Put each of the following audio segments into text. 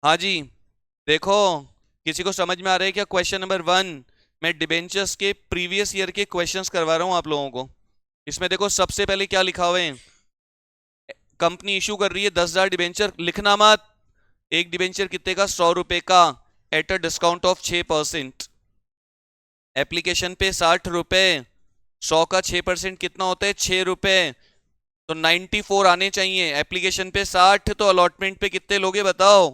हाँ जी। देखो, किसी को समझ में आ रहा है क्या? क्वेश्चन नंबर 1, मैं डिबेंचर्स के प्रीवियस ईयर के क्वेश्चंस करवा रहा हूँ आप लोगों को। इसमें देखो सबसे पहले क्या लिखा हुआ है। कंपनी इशू कर रही है 10,000 डिबेंचर। लिखना मत। एक डिबेंचर कितने का? 100 रुपए का, at a discount of 6%। Application पे 60 रुपए। 100 का 6% कितना होता है? 6 रुपए। तो 94 आने चाहिए। एप्लीकेशन पे 60, तो अलॉटमेंट पे कितने लोगे बताओ?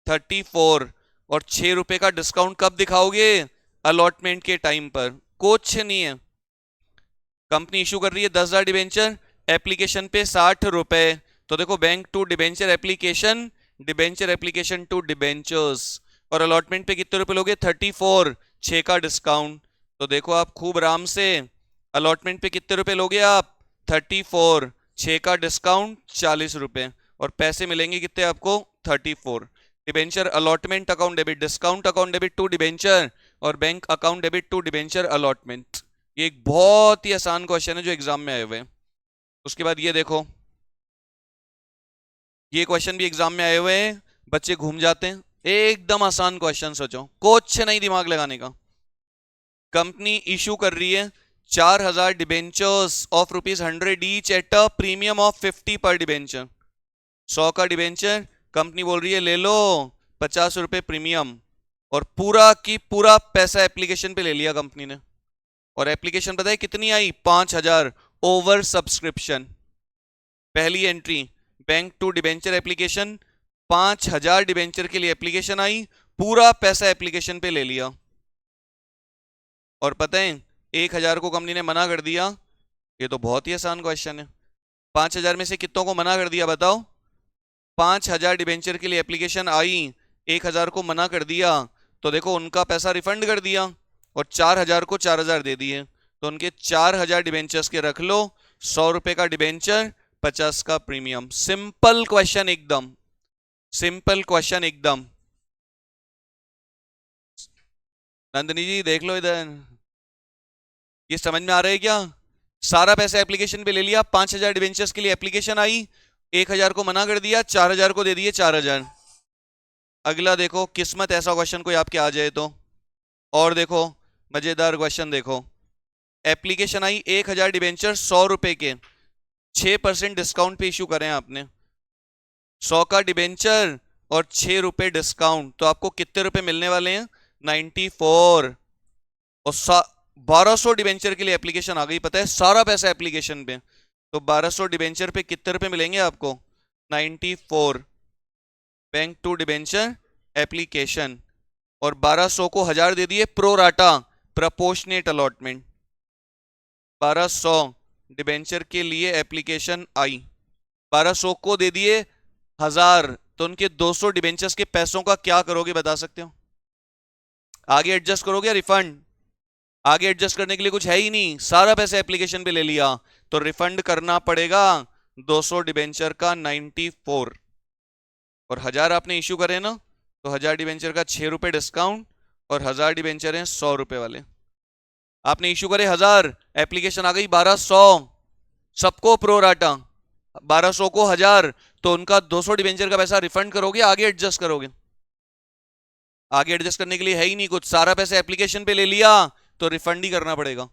34। और 6 रुपए का डिस्काउंट कब दिखाओगे? अलॉटमेंट के टाइम पर। कुछ नहीं है। कंपनी इशू कर रही है 10,000 डिबेंचर, एप्लीकेशन पे 60 रुपए। तो देखो, bank to debenture application, debenture application to debentures. और अलॉटमेंट पे कितने रुपए लोगे? 34। 6 का डिस्काउंट। तो देखो आप खूब आराम से, अलॉटमेंट पे कितने रुपए लोगे आप? 34। 6 का डिस्काउंट 40 रुपए। और पैसे मिलेंगे कितने आपको? 34। Debenture allotment account debit, discount account debit to debenture, और bank account debit to debenture allotment. ये एक बहुत ही आसान क्वेश्चन है जो एग्जाम में आए हुए हैं। उसके बाद ये देखो, ये क्वेश्चन भी एग्जाम में आए हुए हैं। बच्चे घूम जाते हैं। एकदम आसान क्वेश्चन, सोचो, कुछ नहीं दिमाग लगाने का। कंपनी इशू कर रही है 4,000 debentures of ₹100 each eight a premium of 50 पर डिबेंचर। 100 का डिबेंचर कंपनी बोल रही है ले लो, 50 रुपए प्रीमियम। और पूरा की पूरा पैसा एप्लीकेशन पे ले लिया कंपनी ने। और एप्लीकेशन पता है कितनी आई? 5,000। Over subscription. पहली entry, bank to debenture application, 5,000 debenture के लिए एप्लीकेशन आई, पूरा पैसा एप्लीकेशन पे ले लिया। और पता है 1,000 को कंपनी ने मना कर दिया। ये तो बहुत ही आसान क्वेश्चन है। 5,000 में से कितनों को मना कर दिया बताओ? 5,000 डिबेंचर के लिए एप्लीकेशन आई, 1,000 को मना कर दिया। तो देखो उनका पैसा रिफंड कर दिया, और 4,000 को 4,000 दे दिए। तो उनके 4,000 डिबेंचर्स के रख लो। 100 रुपए का डिबेंचर, 50 का प्रीमियम। सिंपल क्वेश्चन एकदम। सिंपल क्वेश्चन एकदम। नंदनी जी देख लो इधर। ये समझ में आ रहा है क्या? सारा पैसा एप्लीकेशन पे ले लिया। 5,000 डिबेंचर्स के लिए एप्लीकेशन आई, 1,000 को मना कर दिया, 4,000 को दे दिए 4,000। अगला देखो, किस्मत ऐसा क्वेश्चन कोई आपके आ जाए तो। और देखो, मजेदार क्वेश्चन देखो। एप्लीकेशन आई 1,000 डिबेंचर 100 रुपए के, 6% डिस्काउंट पे इशू करें आपने। 100 का डिबेंचर और 6 रुपए डिस्काउंट, तो आपको कितने रुपए मिलने वाले हैं? 94। और 1,200 डिबेंचर के लिए एप्लीकेशन आ गई। पता है सारा पैसा एप्लीकेशन पे। तो 1,200 डिबेंचर पे कितने रुपए मिलेंगे आपको? 94। Bank to debenture application. और 1,200 को 1,000 दे दिए pro rata, proportionate allotment. 1,200 debenture के लिए एप्लीकेशन आई, 1,200 को दे दिए 1,000। तो उनके 200 डिबेंचर्स के पैसों का क्या करोगे बता सकते हो? आगे एडजस्ट करोगे या रिफंड? आगे एडजस्ट करने के लिए कुछ है ही नहीं, सारा पैसा एप्लीकेशन पे ले लिया। तो रिफंड करना पड़ेगा 200 डिबेंचर का 94। और 1,000 आपने इशू करे ना, तो 1,000 डिबेंचर का 6 रुपए डिस्काउंट, और 1,000 डिबेंचर हैं 100 रुपए वाले। आपने इशू करे 1,000, एप्लीकेशन आ गई 1,200, सबको प्रो राटा, 1,200 को 1,000। तो उनका 200 डिबेंचर का पैसा रिफंड करोगे, आगे एडजस्ट करोगे? आगे एडजस्ट करने के लिए है ही नहीं कुछ, सारा पैसा एप्लीकेशन पे ले लिया, तो रिफंड ही करना पड़ेगा।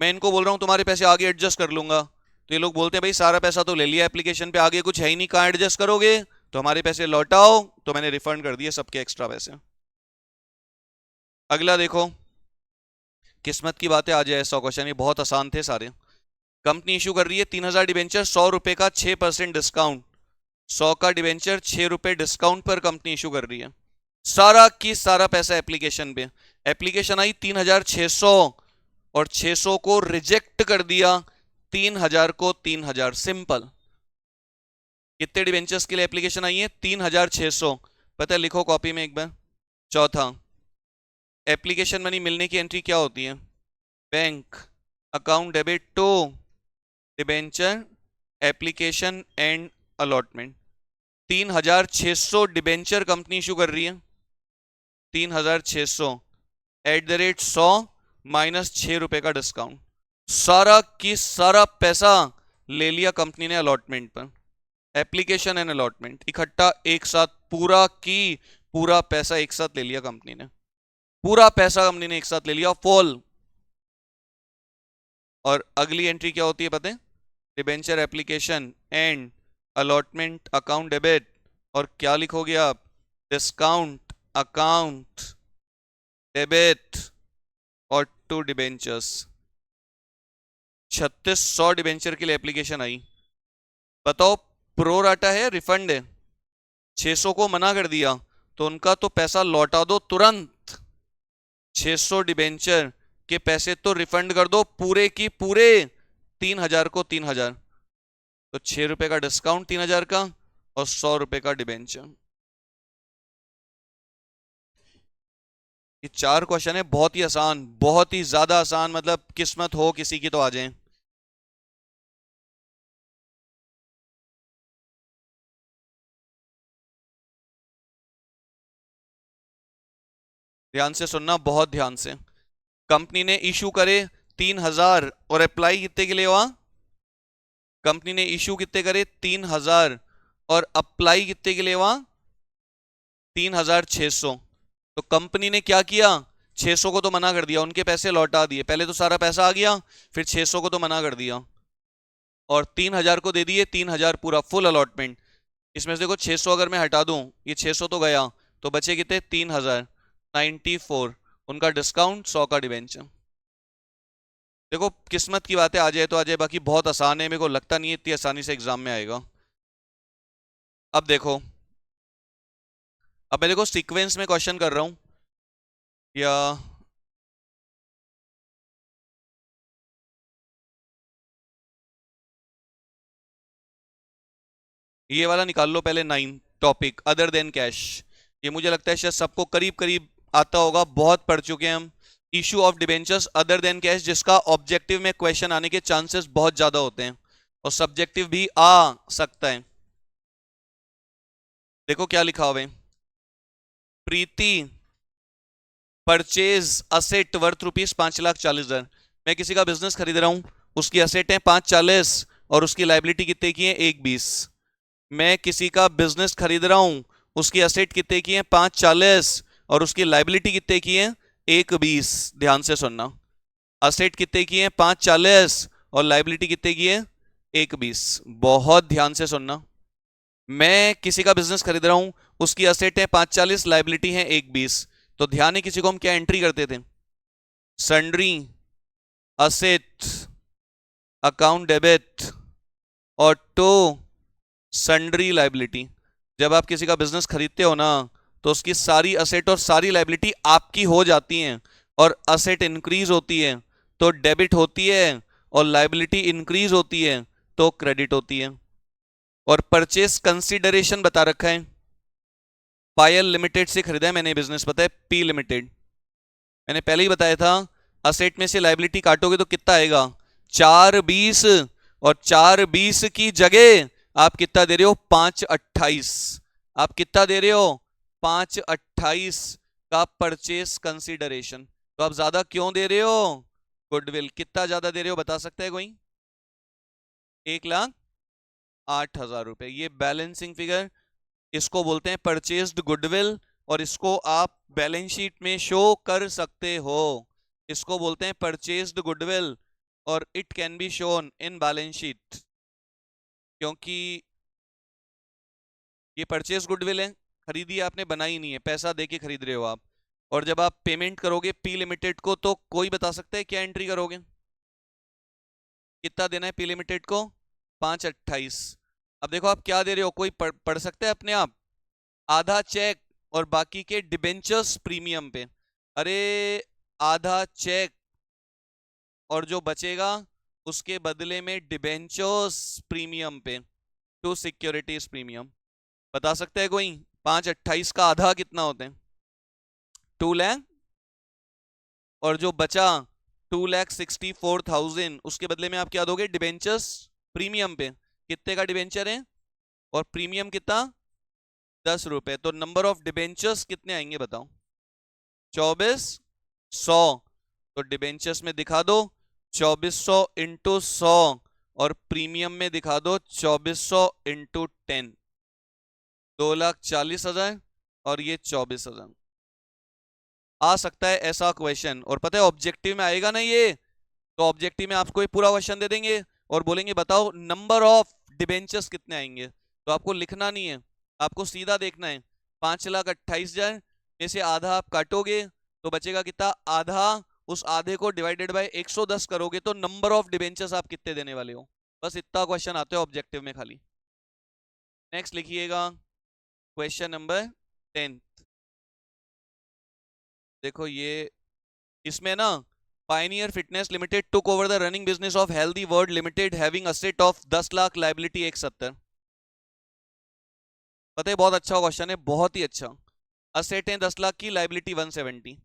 मैं इनको बोल रहा हूँ तुम्हारे पैसे आगे एडजस्ट कर लूंगा, तो ये लोग बोलते हैं भाई सारा पैसा तो ले लिया एप्लीकेशन पे, आगे कुछ है ही नहीं, कहाँ एडजस्ट करोगे? तो हमारे पैसे लौटाओ। तो मैंने रिफंड कर दिए सबके एक्स्ट्रा पैसे। अगला देखो, किस्मत की बातें आ जाए। 100 क्वेश्चन ये बहुत आसान थे सारे। कंपनी इशू कर रही है 3,000 डिबेंचर, 100 रुपए का 6% डिस्काउंट। 100 का डिबेंचर 6 रुपए डिस्काउंट पर कंपनी इशू कर रही है। सारा की सारा पैसा एप्लीकेशन पे। एप्लीकेशन आई 3,600, और 600 को रिजेक्ट कर दिया, 3,000 को 3,000। सिंपल। कितने डिवेंचर्स के लिए एप्लीकेशन आई है? 3,600। पता है, लिखो कॉपी में एक बार। चौथा, एप्लीकेशन मनी मिलने की एंट्री क्या होती है? Bank account debit to debenture application and allotment. 3,600 debenture company issue कर रही है, 3,600 @ 100 माइनस 6 रुपए का डिस्काउंट। सारा की सारा पैसा ले लिया कंपनी ने अलॉटमेंट पर। एप्लीकेशन एंड अलॉटमेंट इकट्ठा एक साथ पूरा पैसा एक साथ ले लिया कंपनी ने, पूरा पैसा कंपनी ने एक साथ ले लिया, फॉल। और अगली एंट्री क्या होती है पता है? Debenture application and allotment account debit. और क्या लिखोगे आप? डिस्काउंट अकाउंट डेबिट और टू डिबेंचर्स। 3600 डिबेंचर के लिए एप्लीकेशन आई। बताओ प्रो राटा है, रिफंड है? 600 को मना कर दिया तो उनका तो पैसा लौटा दो तुरंत। 600 डिबेंचर के पैसे तो रिफंड कर दो पूरे की पूरे, 3000 को 3000, तो 6 रुपए का डिस्काउंट 3000 का और 100 रुपए का डिबेंचर। ये 4 क्वेश्चन है, बहुत ही आसान, बहुत ही ज्यादा आसान, मतलब किस्मत हो किसी की तो आ जाए। ध्यान से सुनना, बहुत ध्यान से। कंपनी ने इशू करे 3000 और अप्लाई कितने के लिए हुआ? कंपनी ने इशू कितने करे? 3000 और अप्लाई कितने के लिए हुआ? 3600। तो कंपनी ने क्या किया? 600 को तो मना कर दिया, उनके पैसे लौटा दिए। पहले तो सारा पैसा आ गया, फिर 600 को तो मना कर दिया और 3000 को दे दिए, 3000 पूरा फुल अलॉटमेंट। इसमें से देखो 600 अगर मैं हटा दूं, ये 600 तो गया, तो बचे कितने? 3000, 94, उनका डिस्काउंट, 100 का डिवेंचर। देखो किस्मत की बातें आ जाए तो आ जाए, बाकी बहुत आसान है, मेरे को लगता नहीं है इतनी आसानी से एग्जाम में आएगा। अब देखो, अब मैं देखो सीक्वेंस में क्वेश्चन कर रहा हूं या ये वाला निकाल लो पहले, 9 टॉपिक अदर देन कैश। ये मुझे लगता है शायद सबको करीब करीब आता होगा, बहुत पढ़ चुके हैं हम। Issue of debentures other than cash, जिसका ऑब्जेक्टिव में क्वेश्चन आने के चांसेस बहुत ज्यादा होते हैं और सब्जेक्टिव भी आ सकता है। देखो क्या लिखा हुआ है, प्रीति परचेज असेट वर्थ रुपीज 5,40,000। मैं किसी का बिजनेस खरीद रहा हूं, उसकी असेट है 540 और उसकी लाइबिलिटी कितने की है? 120। मैं किसी का बिजनेस खरीद रहा हूं, उसकी असेट कितने की है? 540 और उसकी लाइबिलिटी कितने की है? 120। ध्यान से सुनना, असेट कितने की है? 540 और लाइबिलिटी कितने की है? 120। बहुत ध्यान से सुनना, मैं किसी का बिजनेस खरीद रहा हूं, उसकी असेट है 540, लाइबिलिटी है 120। तो ध्यान है, किसी को हम क्या एंट्री करते थे? सन्ड्री, असेट, अकाउंट डेबिट और टू सन्ड्री लाइबिलिटी। जब आप किसी का बिजनेस खरीदते हो ना, तो उसकी सारी असेट और सारी लाइबिलिटी आपकी हो जाती हैं, और असेट इंक्रीज होती है तो डेबिट होती है और लाइबिलिटी इंक्रीज होती है तो क्रेडिट होती है। और परचेस कंसीडरेशन बता रखा है, पायल लिमिटेड से खरीदा है मैंने बिजनेस, पता है? P limited. मैंने पहले ही बताया था, असेट में से लाइबिलिटी काटोगे तो कितना आएगा? 420, और 420 की जगह आप कितना दे रहे हो? 528। आप कितना दे रहे हो? 528 का परचेस कंसीडरेशन। तो आप ज्यादा क्यों दे रहे हो? गुडविल। कितना ज्यादा दे रहे हो बता सकता है कोई? 1,08,000 रुपए। ये बैलेंसिंग फिगर, इसको बोलते हैं परचेस्ड गुडविल, और इसको आप बैलेंस शीट में शो कर सकते हो। इसको बोलते हैं परचेस्ड गुडविल और it can be shown in balance sheet, क्योंकि ये परचेज गुडविल है, खरीदी आपने, बनाई नहीं है, पैसा देके खरीद रहे हो आप। और जब आप पेमेंट करोगे पी लिमिटेड को, तो कोई बता सकता है क्या एंट्री करोगे? कितना देना है पी लिमिटेड को? 528। अब देखो आप क्या दे रहे हो, कोई पढ़ सकता है अपने आप? आधा चेक और बाकी के डिबेंचर्स प्रीमियम पे। अरे आधा चेक और जो बचेगा उसके बदले में डिबेंचर्स प्रीमियम पे, टू सिक्योरिटीज प्रीमियम। बता सकता है कोई? 528 का आधा कितना होते हैं? 2 लाख। और जो बचा 2,64,000, उसके बदले में आप क्या दोगे? डिबेंचर्स प्रीमियम पे। कितने का डिबेंचर है और प्रीमियम कितना? 10 रुपए। तो नंबर ऑफ डिबेंचर्स कितने आएंगे बताओ? 2400। तो डिबेंचर्स में दिखा दो 2400 इंटू 100 और प्रीमियम में दिखा दो 2400 इंटू 10। 2,40,000 और ये 24,000। आ सकता है ऐसा क्वेश्चन, और पता है ऑब्जेक्टिव में आएगा ना ये, तो ऑब्जेक्टिव में आपको एक पूरा क्वेश्चन दे देंगे और बोलेंगे बताओ नंबर ऑफ डिबेंचर्स कितने आएंगे। तो आपको लिखना नहीं है, आपको सीधा देखना है 5,28,000 में से आधा आप काटोगे तो बचेगा कितना, आधा। उस आधे को डिवाइडेड बाय 110 करोगे तो नंबर ऑफ डिबेंचर्स आप कितने देने वाले हो। बस इतना क्वेश्चन आते हैं ऑब्जेक्टिव में खाली। नेक्स्ट लिखिएगा क्वेश्चन नंबर 10। देखो ये, इसमें ना Pioneer fitness limited took over the running business of healthy world limited having asset of 10 lakh, liability 170। पता है बहुत अच्छा क्वेश्चन है, बहुत ही अच्छा। असेट है 10 लाख की, लायबिलिटी 170।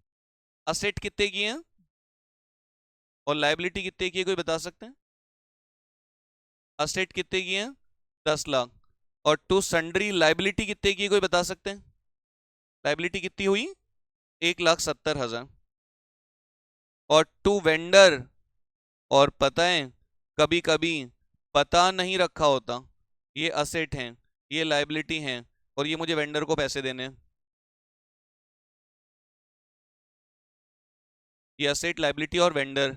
असेट कितने की है और लायबिलिटी कितने की है, कोई बता सकते हैं? असेट कितने की है 10 लाख, और टू सन्ड्री लायबिलिटी कितने की है, कोई बता सकते हैं? लायबिलिटी कितनी हुई 1,70,000। और टू वेंडर, और पता है कभी कभी पता नहीं रखा होता, ये असेट हैं, ये लायबिलिटी हैं, और ये मुझे वेंडर को पैसे देने हैं। ये असेट, लायबिलिटी और वेंडर,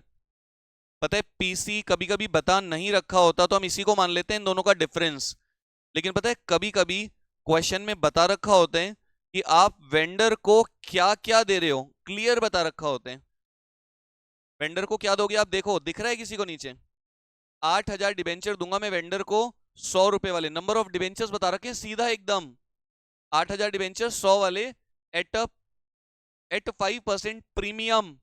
पता है पीसी कभी कभी बता नहीं रखा होता तो हम इसी को मान लेते हैं इन दोनों का डिफरेंस। लेकिन पता है कभी कभी क्वेश्चन में बता रखा होता है कि आप वेंडर को क्या क्या दे रहे हो, क्लियर बता रखा होता है। वेंडर को क्या दोगे आप, देखो दिख रहा है किसी को नीचे, 8,000 डिबेंचर दूंगा मैं वेंडर को, 100 रुपए वाले, नंबर ऑफ डिबेंचर्स बता रखे हैं सीधा एकदम। 8,000 डिबेंचर 100 वाले, at at 5% premium,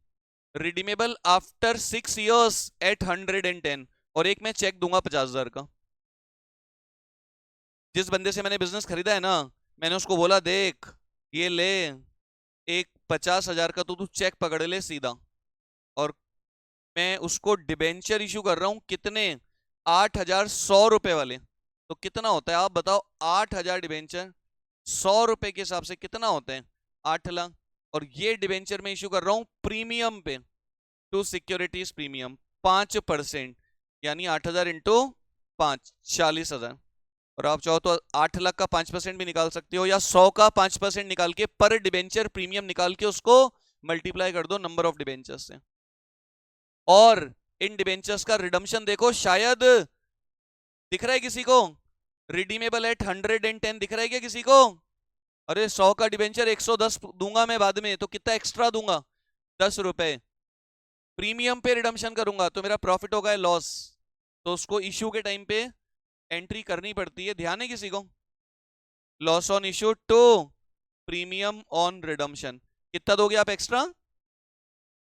redeemable after 6 years at 110। और एक मैं चेक दूंगा 50,000 का। जिस बंदे से मैंने बिजनेस खरीदा है ना, मैंने उसको बोला देख ये ले, एक 50,000 का तो तू चेक पकड़ ले सीधा, और मैं उसको डिबेंचर इशू कर रहा हूं कितने, 8,100 रुपए वाले। तो कितना होता है आप बताओ, 8,000 डिबेंचर 100 रुपए के हिसाब से कितना होते हैं, 8 लाख। और ये डिबेंचर में इशू कर रहा हूं प्रीमियम पे, टू सिक्योरिटीज प्रीमियम 5%, यानी 8,000 इंटू 5, 40,000। और आप चाहो तो 8 लाख का 5% भी निकाल सकते हो, या 100 का 5% निकाल के पर डिबेंचर प्रीमियम निकाल के उसको मल्टीप्लाई कर दो नंबर ऑफ डिबेंचर से। और इन डिबेंचर्स का रिडम्पशन देखो, शायद दिख रहा है किसी को, रिडीमेबल एट 110 दिख रहा है क्या किसी को? अरे 100 का डिबेंचर 110 दूंगा मैं बाद में, तो कितना एक्स्ट्रा दूंगा, 10 रुपए। प्रीमियम पे रिडम्पशन करूंगा तो मेरा प्रॉफिट होगा लॉस, तो उसको इश्यू के टाइम पे एंट्री करनी पड़ती है। ध्यान है किसी को? Loss on issue to premium on redemption. कितना दोगे आप एक्स्ट्रा,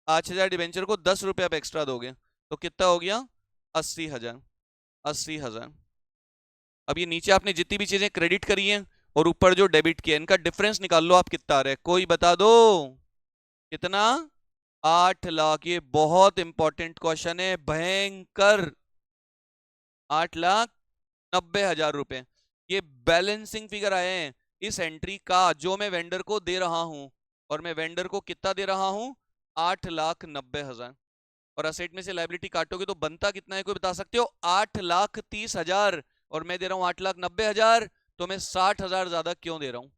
8,000 डिबेंचर को 10 रुपए आप एक्स्ट्रा दोगे, तो कितना हो गया, 80,000। 80,000। अब ये नीचे आपने जितनी भी चीजें क्रेडिट करी हैं और ऊपर जो डेबिट किया, इनका डिफरेंस निकाल लो आप कितना आ रहा है, कोई बता दो कितना, 8 लाख। ये बहुत इंपॉर्टेंट क्वेश्चन है, भयंकर। 8,90,000 रुपए, ये बैलेंसिंग फिगर आए हैं इस एंट्री का, जो मैं वेंडर को दे रहा हूं। और मैं वेंडर को कितना दे रहा हूं, 8,90,000। और असेट में से लायबिलिटी काटोगे तो बनता कितना है, कोई बता सकते हो? 8,30,000। और मैं दे रहा हूं 8,90,000, तो मैं 60,000 ज्यादा क्यों दे रहा हूं?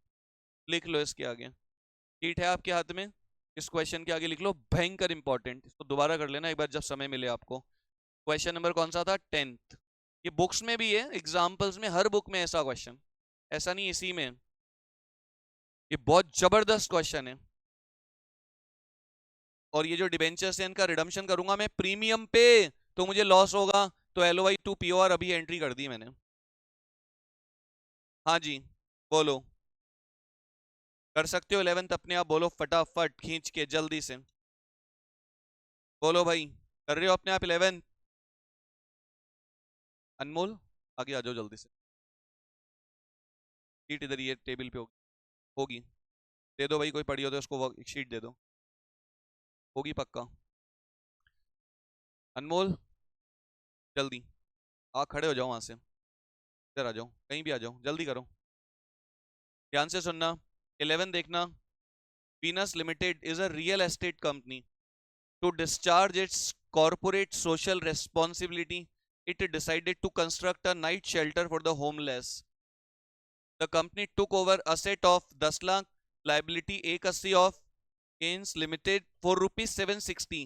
लिख लो इसके आगे, शीट है आपके हाथ में, इस क्वेश्चन के आगे लिख लो, भयंकर इंपॉर्टेंट। इसको दोबारा कर लेना एक बार जब समय मिले आपको। क्वेश्चन नंबर कौन सा था, 10th। ये बुक्स में भी है, एग्जाम्पल्स में, हर बुक में ऐसा क्वेश्चन, ऐसा नहीं इसी में। ये बहुत जबरदस्त क्वेश्चन है। और ये जो डिबेंचर्स है इनका रिडम्पशन करूंगा मैं प्रीमियम पे, तो मुझे लॉस होगा, तो LOI टू POR अभी एंट्री कर दी मैंने। हाँ जी बोलो, कर सकते हो 11th अपने आप, बोलो फटाफट खींच के जल्दी से बोलो भाई, कर रहे हो अपने आप 11th? अनमोल आगे आ जाओ जल्दी से, शीट इधर ये टेबल पे होगी, दे दो भाई, कोई पड़ी हो तो उसको शीट दे दो, होगी पक्का। अनमोल जल्दी आ, खड़े हो जाओ वहां से, इधर आ जाओ, कहीं भी आ जाओ, जल्दी करो, ध्यान से सुनना। 11 देखना, Venus limited is a real estate company, to discharge its corporate social responsibility, it decided to construct a night shelter for the homeless. The company took over asset of 10 lakh, liability 180 of gains limited for ₹760।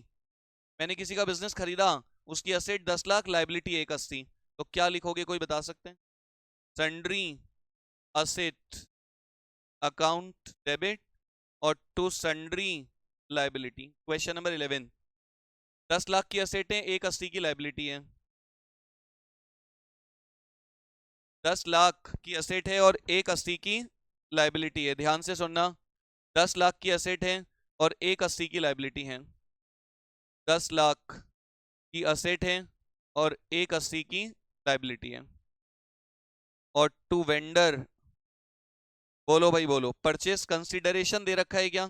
मैंने किसी का business खरीदा, उसकी asset 10 lakh, liability 180, तो क्या लिखोगे, कोई बता सकते हैं? सन्ड्री असेट अकाउंट डेबिट और to sundry liability. Question number 11, 10 lakh की असेट है, 180 की लाइबिलिटी है। 10 लाख की असेट है और 180 की लाइबिलिटी है। ध्यान से सुनना, 10 लाख की असेट है और 180 की लाइबिलिटी है। 10 लाख की असेट है और 180 की लाइबिलिटी है। और टू वेंडर, बोलो भाई बोलो, परचेस कंसिडरेशन दे रखा है क्या?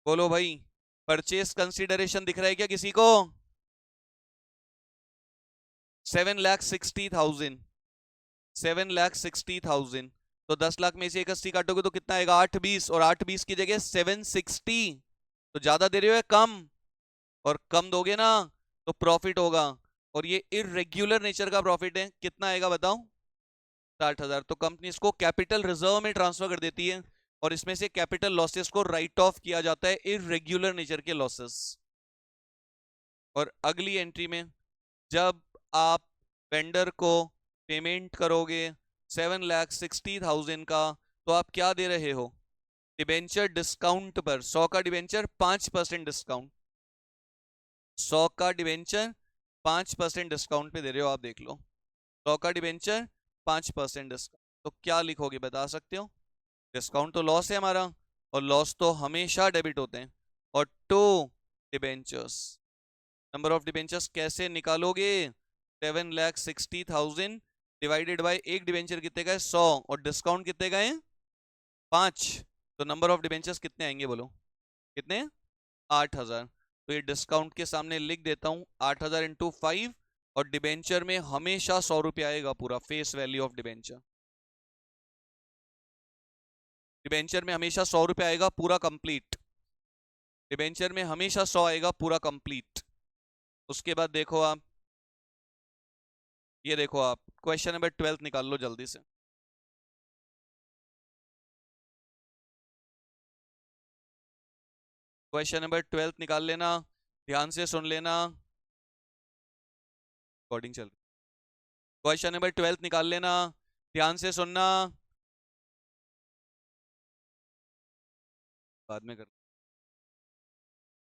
बोलो भाई, परचेस कंसिडरेशन दिख रहा है क्या किसी को? 7,60,000, 7,60,000। तो 10 लाख में से 180 काटोगे तो कितना आएगा? 820, और 820 की जगह 760। तो ज्यादा दे रहे हो या कम? और कम दोगे ना तो प्रॉफिट होगा, और ये इरेग्युलर नेचर का प्रॉफिट है। कितना आएगा बताओ? 60,000। तो कंपनी इसको कैपिटल रिजर्व में ट्रांसफर कर देती है, और इसमें से कैपिटल लॉसेस को राइट ऑफ किया जाता है, इरेग्युलर नेचर के लॉसेस। और अगली एंट्री में जब आप वेंडर को पेमेंट करोगे 7,60,000 का, तो आप क्या दे रहे हो? डिबेंचर डिस्काउंट पर 100 का डिबेंचर 5% डिस्काउंट, 100 का डिबेंचर 5% डिस्काउंट पे दे रहे हो आप, देख लो। 100 का डिबेंचर 5% डिस्काउंट, तो क्या लिखोगे बता सकते हो? डिस्काउंट तो लॉस है हमारा, और लॉस तो हमेशा डेबिट होते हैं। और to debentures, number of debentures कैसे निकालोगे? 7,60,000 डिवाइडेड बाय एक डिबेंचर कितने का है? 100, और डिस्काउंट कितने का है? 5। तो नंबर ऑफ डिबेंचर्स कितने आएंगे बोलो? कितने? 8,000। तो ये डिस्काउंट के सामने लिख देता हूं, 8,000 इंटू 5, और डिबेंचर में हमेशा 100 रुपया आएगा पूरा, face value of debenture. Debenture में हमेशा 100 रुपया आएगा पूरा कंप्लीट, डिबेंचर में हमेशा 100 आएगा पूरा कंप्लीट। उसके बाद देखो आप, ये देखो आप, क्वेश्चन नंबर 12 निकाल लो जल्दी से। क्वेश्चन नंबर 12 निकाल लेना, ध्यान से सुन लेना, रिकॉर्डिंग चल रही। क्वेश्चन नंबर 12 निकाल लेना, ध्यान से सुनना, बाद में कर।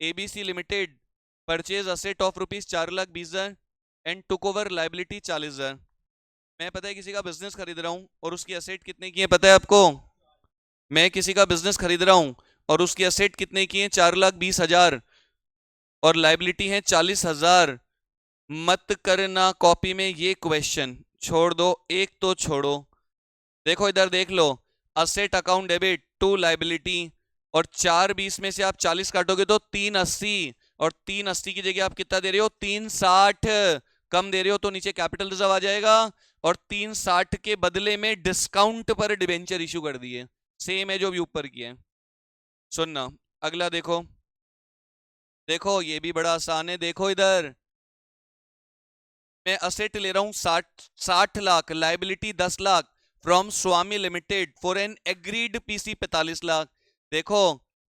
ABC limited purchase asset of ₹4,20,000 and took over liability 40,000। मैं पता है किसी का बिजनेस खरीद रहा हूं, और उसकी असेट कितने की है पता है आपको? मैं किसी का बिजनेस खरीद रहा हूं और उसकी असेट कितने की है? 4,20,000, और लाइबिलिटी है 40,000। मत करना कॉपी में ये क्वेश्चन, छोड़ दो, एक तो छोड़ो। देखो इधर देख लो, asset account debit to liability, और 4,20 में से आप 40 काटोगे तो 3,80, और 3,80 की जगह आप कितना दे रहे हो? 3,60 कम दे रहे हो, तो नीचे कैपिटल रिजर्व आ जाएगा, और 3,60 के बदले में डिस्काउंट पर डिबेंचर इशू कर दिए, सेम है जो भी ऊपर की है। सुनना, अगला देखो, देखो ये भी बड़ा आसान है। देखो इधर, मैं असेट ले रहा हूं 60 lakh, liability 10 lakh from Swami limited for an agreed PC 45 lakh. देखो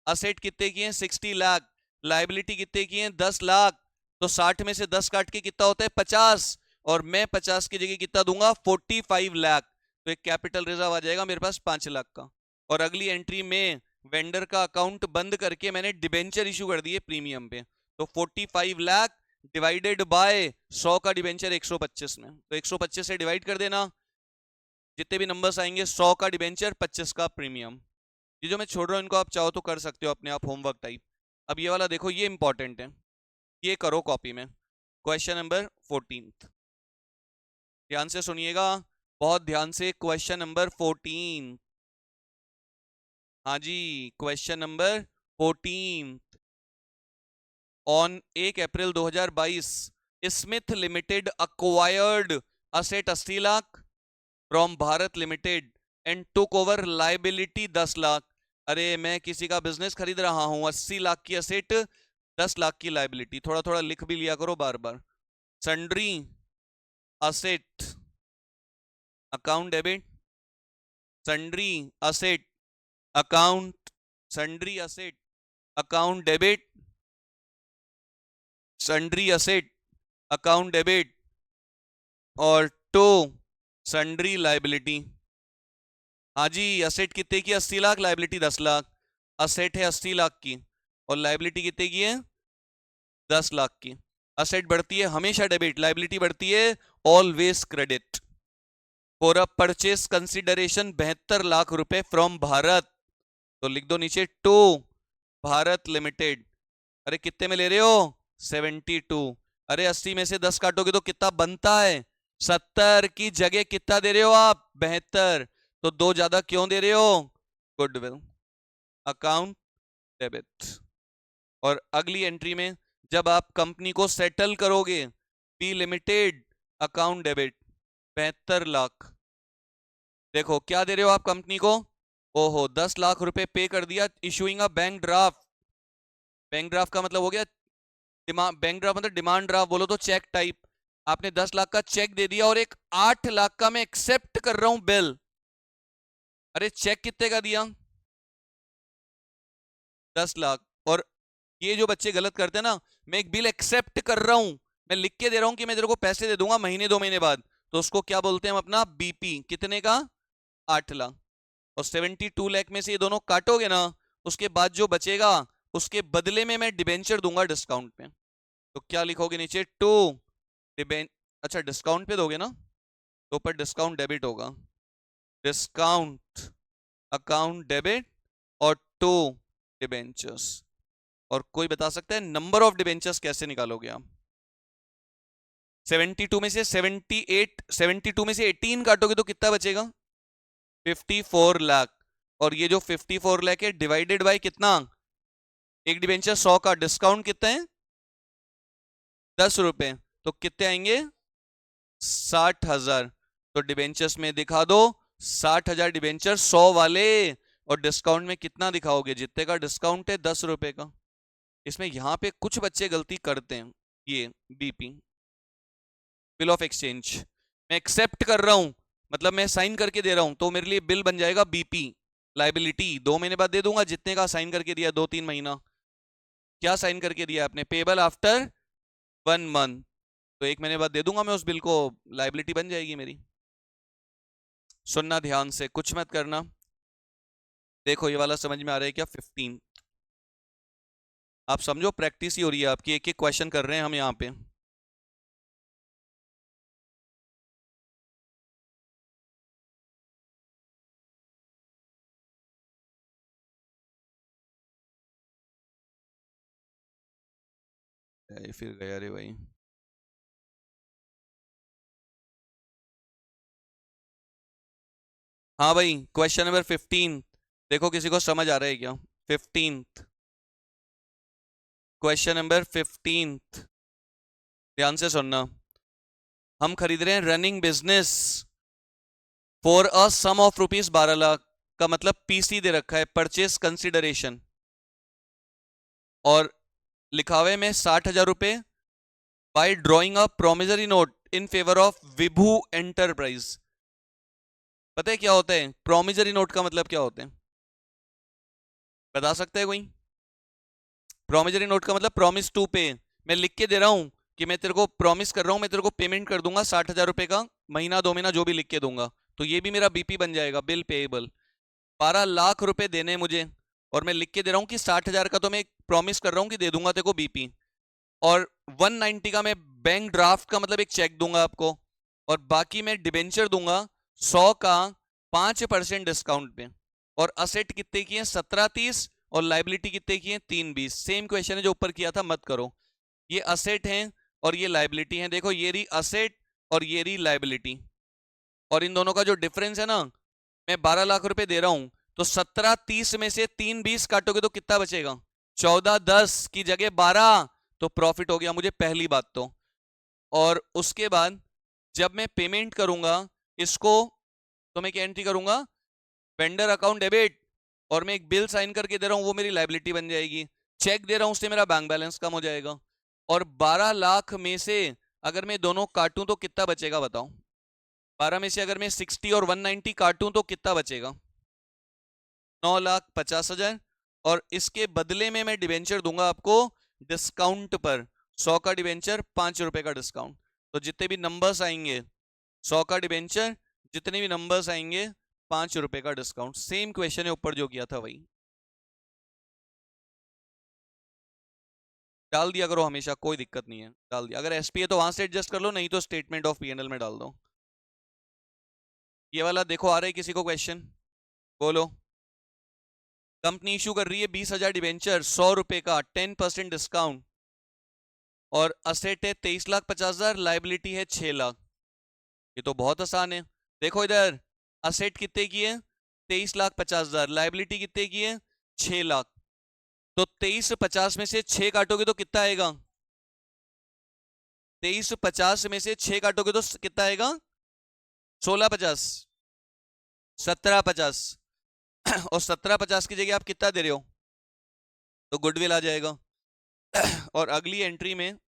असेट कितने की है? 60 लाख, लाइबिलिटी कितने की है? 10 लाख। तो 60 में से 10 काट के कितना होता है? 50, और मैं 50 की जगह कितना दूंगा? 45 लाख। तो एक कैपिटल रिजर्व आ जाएगा मेरे पास 5 लाख का। और अगली एंट्री में वेंडर का अकाउंट बंद करके मैंने डिबेंचर इशू कर दिए प्रीमियम पे, तो 45 लाख डिवाइडेड बाय 100 का डिबेंचर 125 में, तो 125 से डिवाइड कर देना, जितने भी नंबर्स आएंगे 100 का डिबेंचर 25 का प्रीमियम। ये जो मैं छोड़ रहा हूँ इनको आप चाहो तो कर सकते हो अपने आप, होमवर्क टाइप। अब ये वाला देखो, ये इंपॉर्टेंट है, ये करो कॉपी में। क्वेश्चन नंबर 14, ध्यान से सुनिएगा, बहुत ध्यान से। क्वेश्चन नंबर 14, हाँ जी, question number 14। On 1 April 2022 Smith limited acquired asset 80 lakh from Bharat limited and took over liability 10 lakh. अरे मैं किसी का बिजनेस खरीद रहा हूं, 80 लाख की असेट 10 लाख की लाइबिलिटी, थोड़ा थोड़ा लिख भी लिया करो बार बार। Sundry asset account debit, sundry asset account, sundry asset account debit, sundry asset account debit, और टू सन्ड्री लाइबिलिटी। हाँ जी, असेट कितने की? 80 लाख, लाइबिलिटी 10 लाख। असेट है 80 लाख की और लाइबिलिटी कितने की है? 10 लाख की। असेट बढ़ती है हमेशा डेबिट, लाइबिलिटी बढ़ती है always credit. For a purchase consideration 72 lakh रुपए फ्रॉम भारत, तो लिख दो नीचे टू भारत लिमिटेड। अरे कितने में ले रहे हो? 72। अरे 80 में से 10 काटोगे तो कितना बनता है? 70 की जगह कितना दे रहे हो आप? 72। तो 2 ज्यादा क्यों दे रहे हो? Goodwill account debit. और अगली एंट्री में जब आप कंपनी को सेटल करोगे, B limited account debit 72 lakh. देखो क्या दे रहे हो आप कंपनी को? ओहो 10 लाख रुपए पे कर दिया, issuing a bank draft. Bank draft का मतलब हो गया डिमांड, बैंक ड्राफ्ट मतलब डिमांड ड्राफ्ट बोलो तो चेक टाइप। आपने 10 लाख का चेक दे दिया और एक 8 लाख का मैं एक्सेप्ट कर रहा हूं बिल। अरे चेक कितने का दिया? 10 लाख। और ये जो बच्चे गलत करते हैं ना, मैं एक बिल एक्सेप्ट कर रहा हूं, मैं लिख के दे रहा हूं कि मैं तेरे को पैसे दे दूंगा महीने 2 महीने बाद, तो उसको क्या बोलते हैं हम अपना? बीपी। कितने का? 8 लाख। और 72 लाख में से ये दोनों काटोगे ना, उसके बाद जो बचेगा उसके बदले में मैं डिबेंचर दूंगा डिस्काउंट पे। तो क्या लिखोगे नीचे? टू डिबें अच्छा डिस्काउंट पे दोगे ना, तो ऊपर डिस्काउंट डेबिट होगा, डिस्काउंट अकाउंट डेबिट और टू डिबेंचर्स। और कोई बता सकता है नंबर ऑफ डिबेंचर्स कैसे निकालोगे आप? 72 में से 78, 72 में से 18 काटोगे तो कितना बचेगा? 54 लाख। और ये जो 54 लाख है डिवाइडेड बाय कितना? एक डिबेंचर 100 का, डिस्काउंट कितना है? 10 रुपए, तो कितने आएंगे? 60,000। तो डिबेंचर्स में दिखा दो 60,000 डिबेंचर 100 वाले, और डिस्काउंट में कितना दिखाओगे? जितने का डिस्काउंट है 10 रुपए का। इसमें यहां पे कुछ बच्चे गलती करते हैं, ये बीपी बिल ऑफ एक्सचेंज मैं एक्सेप्ट कर रहा हूं, मतलब मैं साइन करके दे रहा हूं, तो मेरे लिए बिल बन जाएगा बीपी लाइबिलिटी, 2 महीने बाद दे दूंगा जितने का साइन करके दिया, 2-3 महीना। क्या साइन करके दिया आपने? पेबल आफ्टर 1 मंथ, तो 1 महीने बाद दे दूंगा मैं उस बिल को, लाइबिलिटी बन जाएगी मेरी। सुनना ध्यान से, कुछ मत करना। देखो ये वाला समझ में आ रहा है क्या? 15 आप समझो, प्रैक्टिस ही हो रही है आपकी, एक एक क्वेश्चन कर रहे हैं हम यहाँ पे। फिर गया रे भाई। हाँ भाई, क्वेश्चन नंबर 15 देखो किसी को समझ आ रहा है क्या? 15 क्वेश्चन नंबर 15 ध्यान से सुनना। हम खरीद रहे हैं running business for a sum of rupees 12 lakh, का मतलब पीसी दे रखा है, परचेस कंसिडरेशन, और लिखा हुआ है में 60,000 रुपए bye drawing a promissory note in favour of Vibhu enterprise. पता है क्या होता है प्रोमिसरी नोट का मतलब? क्या होता है बता सकता है कोई? प्रोमिसरी नोट का मतलब प्रॉमिस टू पे। मैं लिख के दे रहा हूं कि मैं तेरे को प्रॉमिस कर रहा हूं, मैं तेरे को पेमेंट कर दूंगा 60,000 रुपए का, महीना 2 महीना जो भी लिख के दूंगा, तो ये भी मेरा बीपी बन जाएगा, बिल पेएबल। 12 लाख रुपए देने मुझे, और मैं लिख के दे रहा हूँ कि 60,000 का तो मैं प्रॉमिस कर रहा हूँ कि दे दूंगा तेरे को बीपी, और 190 का मैं बैंक ड्राफ्ट का मतलब एक चेक दूंगा आपको, और बाकी मैं डिबेंचर दूंगा 100 का 5% डिस्काउंट पे। और असेट कितने की है? 1730, और लाइबिलिटी कितने की है? 320। सेम क्वेश्चन है जो ऊपर किया था, मत करो। ये असेट है और ये लाइबिलिटी है, देखो ये रही असेट और ये रही लाइबिलिटी, और इन दोनों का जो डिफरेंस है ना, मैं 12 लाख रुपए दे रहा हूं, तो 1730 में से 320 काटोगे तो कितना बचेगा? 1410 की जगह 12, तो प्रॉफिट हो गया मुझे, पहली बात तो। और उसके बाद जब मैं पेमेंट करूंगा इसको, तो मैं क्या एंट्री करूंगा? वेंडर अकाउंट डेबिट, और मैं एक बिल साइन करके दे रहा हूं, वो मेरी लाइबिलिटी बन जाएगी। चेक दे रहा हूं उससे मेरा बैंक बैलेंस कम हो जाएगा। और 12 लाख में से अगर मैं दोनों काटूं तो कितना बचेगा बताओ। 12 में से अगर मैं 60 और 190 काटूं तो कितना बचेगा? 9,50,000। और इसके बदले में मैं डिवेंचर दूंगा आपको डिस्काउंट पर 100 का डिवेंचर 5 रुपए का डिस्काउंट। तो जितने भी नंबर्स आएंगे 100 का डिवेंचर, जितने भी नंबर्स आएंगे 5 रुपए का डिस्काउंट। सेम क्वेश्चन है ऊपर जो किया था वही डाल दिया करो हमेशा, कोई दिक्कत नहीं है, डाल दिया। अगर एसपी है तो वहां से एडजस्ट कर लो, नहीं तो स्टेटमेंट ऑफ पीएनएल में डाल दो। ये वाला देखो आ रहा है किसी को क्वेश्चन? बोलो। कंपनी इशू कर रही है 20,000 डिवेंचर 100 रुपए का 10% डिस्काउंट, और असेट है 23,50,000, लाइबिलिटी है 6 लाख। ये तो बहुत आसान है। देखो इधर, असेट कितने की है? 23,50,000। लाइबिलिटी कितने की है? 6 लाख। तो 23,50 में से 6 काटोगे तो कितना आएगा? 23,50 में से 6 काटोगे तो कितना आएगा? 16,50, 17,50। और 17,50 की जगह आप कितना दे रहे हो? तो गुडविल आ जाएगा। और अगली एंट्री में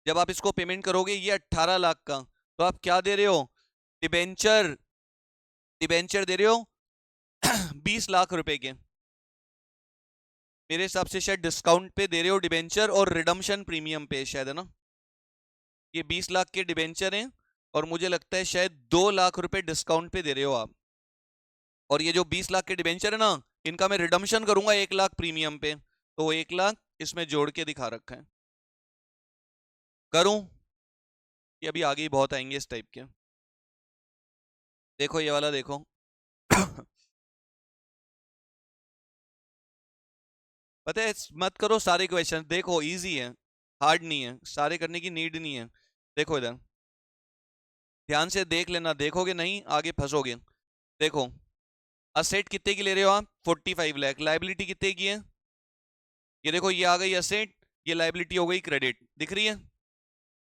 जब आप इसको पेमेंट करोगे ये 18 लाख का, तो आप क्या दे रहे हो? डिबेंचर, डिबेंचर दे रहे हो 20 लाख रुपए के। मेरे हिसाब से शायद डिस्काउंट पे दे रहे हो डिबेंचर, और रिडम्पशन प्रीमियम पे शायद, है ना? ये 20 लाख के डिबेंचर हैं, और मुझे लगता है शायद 2 लाख रुपए डिस्काउंट पे दे रहे हो आप। और ये जो 20 लाख के डिबेंचर है ना, इनका मैं रिडम्पशन करूंगा 1 लाख प्रीमियम पे, तो 1 लाख इसमें जोड़ के दिखा रखा है। करूं? ये अभी आगे ही बहुत आएंगे इस टाइप के। देखो ये वाला देखो। पता है, मत करो सारे क्वेश्चन, देखो इजी है, हार्ड नहीं है, सारे करने की नीड नहीं है। देखो इधर ध्यान से देख लेना, देखोगे नहीं आगे फंसोगे। देखो, असेट कितने की ले रहे हो आप? 45 लाख। लाइबिलिटी कितने की है? ये देखो, ये आ गई असेट, ये लाइबिलिटी हो गई क्रेडिट, दिख रही है?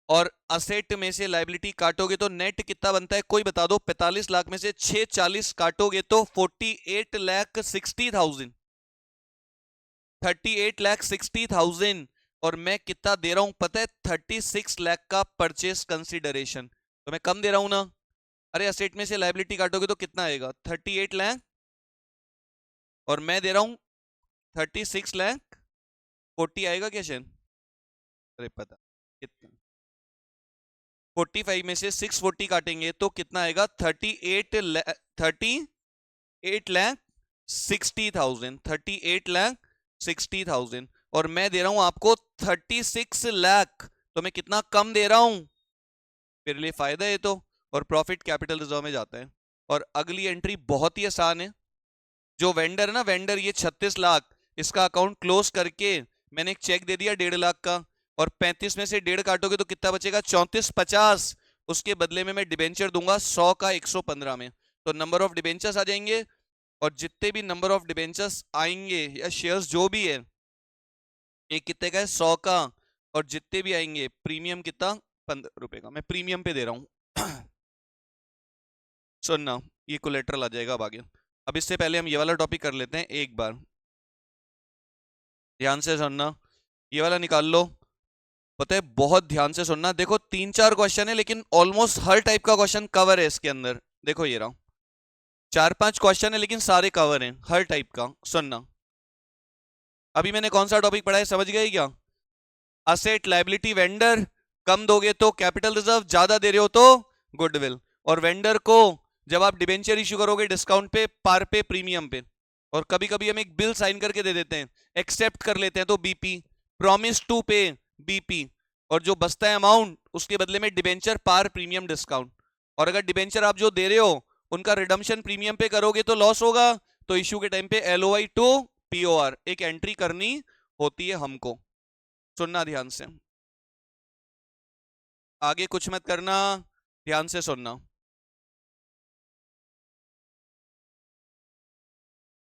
और असेट में से लाइबिलिटी काटोगे तो नेट कितना बनता है, कोई बता दो? 45 लाख में से 640 काटोगे तो 48,60,000, 38,60,000। और मैं कितना दे रहा हूं पता है? 36 लाख का परचेस कंसिडरेशन। तो मैं कम दे रहा हूं ना? अरे असेट में से लाइबिलिटी काटोगे तो कितना आएगा? 38 लाख, और मैं दे रहा हूं 36 लाख। 40 आएगा क्या शेन? अरे पता कितना, 45 में से 640 काटेंगे तो कितना आएगा? 38,60,000, 38,60,000। और मैं दे रहा हूं आपको 36 लाख, तो मैं कितना कम दे रहा हूं? मेरे लिए फायदा है तो। और प्रॉफिट कैपिटल रिजर्व में जाता है। और अगली एंट्री बहुत ही आसान है। जो वेंडर है ना, वेंडर, ये 36 लाख, इसका अकाउंट क्लोज करके मैंने एक चेक दे दिया 1.5 लाख का, और 35 में से 1.5 काटोगे तो कितना बचेगा? 34,50। उसके बदले में मैं डिबेंचर दूंगा 100 का 115 में, तो नंबर ऑफ डिबेंचर्स आ जाएंगे। और जितने भी नंबर ऑफ डिबेंचर्स आएंगे या शेयर्स जो भी है, एक कितने का है? 100 का। और जितने भी आएंगे प्रीमियम कितना? 15 रुपए का मैं प्रीमियम पे दे रहा हूं। सुनना, ये कोलेटरल आ जाएगा अब आगे। अब इससे पहले हम ये वाला टॉपिक कर लेते हैं एक बार, ध्यान से सुनना। ये वाला निकाल लो। पता है, बहुत ध्यान से सुनना। देखो 3-4 क्वेश्चन है, लेकिन ऑलमोस्ट हर टाइप का क्वेश्चन कवर है इसके अंदर। देखो ये रहा, 4-5 क्वेश्चन है लेकिन सारे कवर हैं हर टाइप का। सुनना, अभी मैंने कौन सा टॉपिक पढ़ा है समझ गए क्या? Asset, liability, vendor. कम दोगे तो कैपिटल रिजर्व, ज्यादा दे रहे हो तो गुडविल। और वेंडर को जब आप डिबेंचर इशू करोगे डिस्काउंट पे, पार पे, प्रीमियम पे। और कभी कभी हम एक बिल साइन करके दे देते हैं, एक्सेप्ट कर लेते हैं तो बीपी, प्रॉमिस टू पे, बीपी। और जो बचता है अमाउंट उसके बदले में डिबेंचर, पार, प्रीमियम, डिस्काउंट। और अगर डिबेंचर आप जो दे रहे हो उनका रिडम्पशन प्रीमियम पे करोगे तो लॉस होगा, तो इशू के टाइम पे एलओआई टू पीओआर एक एंट्री करनी होती है हमको। सुनना ध्यान से, आगे कुछ मत करना, ध्यान से सुनना।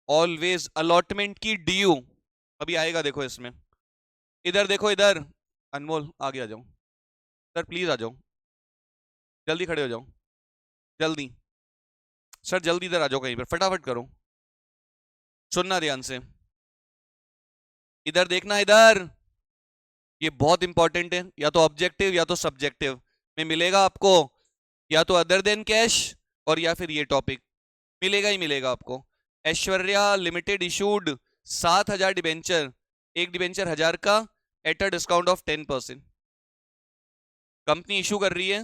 ऑलवेज अलॉटमेंट की ड्यू अभी आएगा, देखो इसमें। इधर देखो, इधर अनमोल आगे आ जाओ सर, प्लीज आ जाओ, जल्दी खड़े हो जाओ, जल्दी सर, जल्दी इधर आ जाओ, कहीं पर फटाफट करो। सुनना ध्यान से, इधर देखना, इधर, ये बहुत इंपॉर्टेंट है, या तो ऑब्जेक्टिव या तो सब्जेक्टिव में मिलेगा आपको, या तो अदर देन कैश और या फिर ये टॉपिक मिलेगा ही मिलेगा आपको। ऐश्वर्या लिमिटेड इशूड 7,000 डिबेंचर, एक डिबेंचर 1,000 का at a discount of 10%। Company issue कर रही है,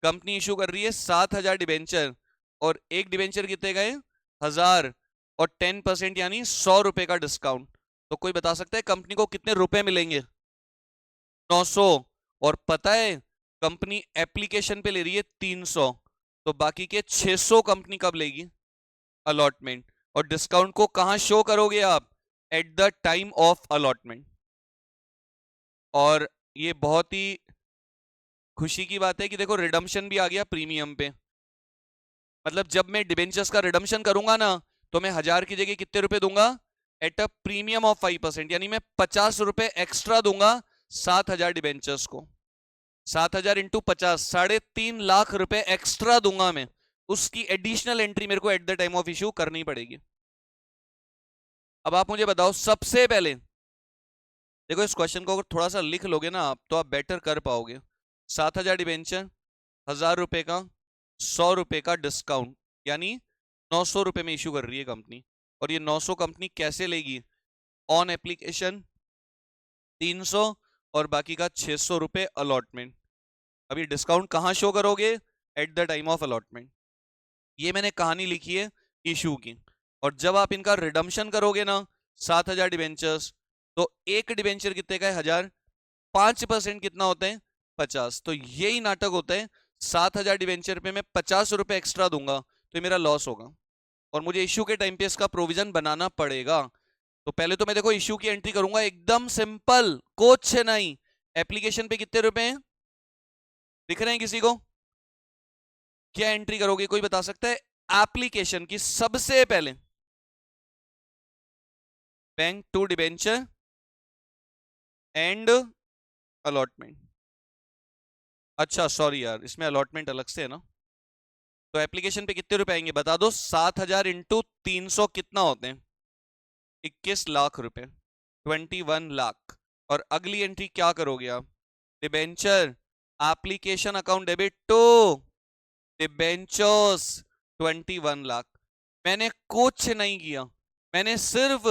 कंपनी इशू कर रही है 7,000 डिबेंचर, और एक डिबेंचर कितने गए 1,000, और 10% यानी 100 रुपए का डिस्काउंट। तो कोई बता सकता है कंपनी को कितने रुपए मिलेंगे? 900। और पता है कंपनी एप्लीकेशन पे ले रही है 300, तो बाकी के 600 कंपनी कब लेगी? अलॉटमेंट। और डिस्काउंट को कहां शो करोगे आप? At the time of allotment. और ये बहुत ही खुशी की बात है कि देखो रिडम्पशन भी आ गया प्रीमियम पे। मतलब जब मैं डिबेंचर्स का रिडम्पशन करूंगा ना, तो मैं 1,000 की जगह कितने रुपए दूंगा? एट अ प्रीमियम ऑफ 5%, यानी मैं 50 रुपए एक्स्ट्रा दूंगा 7,000 डिबेंचर्स को। 7,000 इंटू 50, 3.5 लाख रुपए एक्स्ट्रा दूंगा मैं। उसकी एडिशनल एंट्री मेरे को at the time of issue करनी पड़ेगी। अब आप मुझे बताओ, सबसे पहले देखो इस क्वेश्चन को अगर थोड़ा सा लिख लोगे ना आप, तो आप बेटर कर पाओगे। 7,000 डिबेंचर, 1,000 रुपए का 100 रुपए का डिस्काउंट, यानी 900 रुपए में इशू कर रही है कंपनी। और ये 900 कंपनी कैसे लेगी? ऑन एप्लीकेशन 300 और बाकी का 600 रुपए अलॉटमेंट। अभी डिस्काउंट कहां शो करोगे? At the time of allotment. ये मैंने कहानी लिखी है इशू की। और जब आप इनका रिडम्पशन करोगे ना, 7,000 डिबेंचर्स, तो एक डिबेंचर कितने का है? 1,000। 5% कितना होते हैं? 50। तो यही नाटक होता है, 7,000 डिबेंचर पे मैं 50 रुपए एक्स्ट्रा दूंगा, तो मेरा लॉस होगा, और मुझे इश्यू के टाइम पे इसका प्रोविजन बनाना पड़ेगा। तो पहले तो मैं देखो इश्यू की एंट्री करूंगा, एकदम सिंपल, कुछ नहीं। एप्लीकेशन पे कितने रुपए हैं? दिख रहे हैं किसी को? क्या एंट्री करोगे, कोई बता सकता है? एप्लीकेशन की सबसे पहले bank to debenture and allotment. अच्छा सॉरी यार, इसमें अलॉटमेंट अलग से है ना। तो एप्लीकेशन पे कितने रुपए आएंगे बता दो? 7,000 इंटू 300 कितना होते हैं? 21 लाख रुपए, 21 लाख। और अगली एंट्री क्या करोगे आप? Debenture application account debit to debentures 21 lakh. मैंने कुछ नहीं किया, मैंने सिर्फ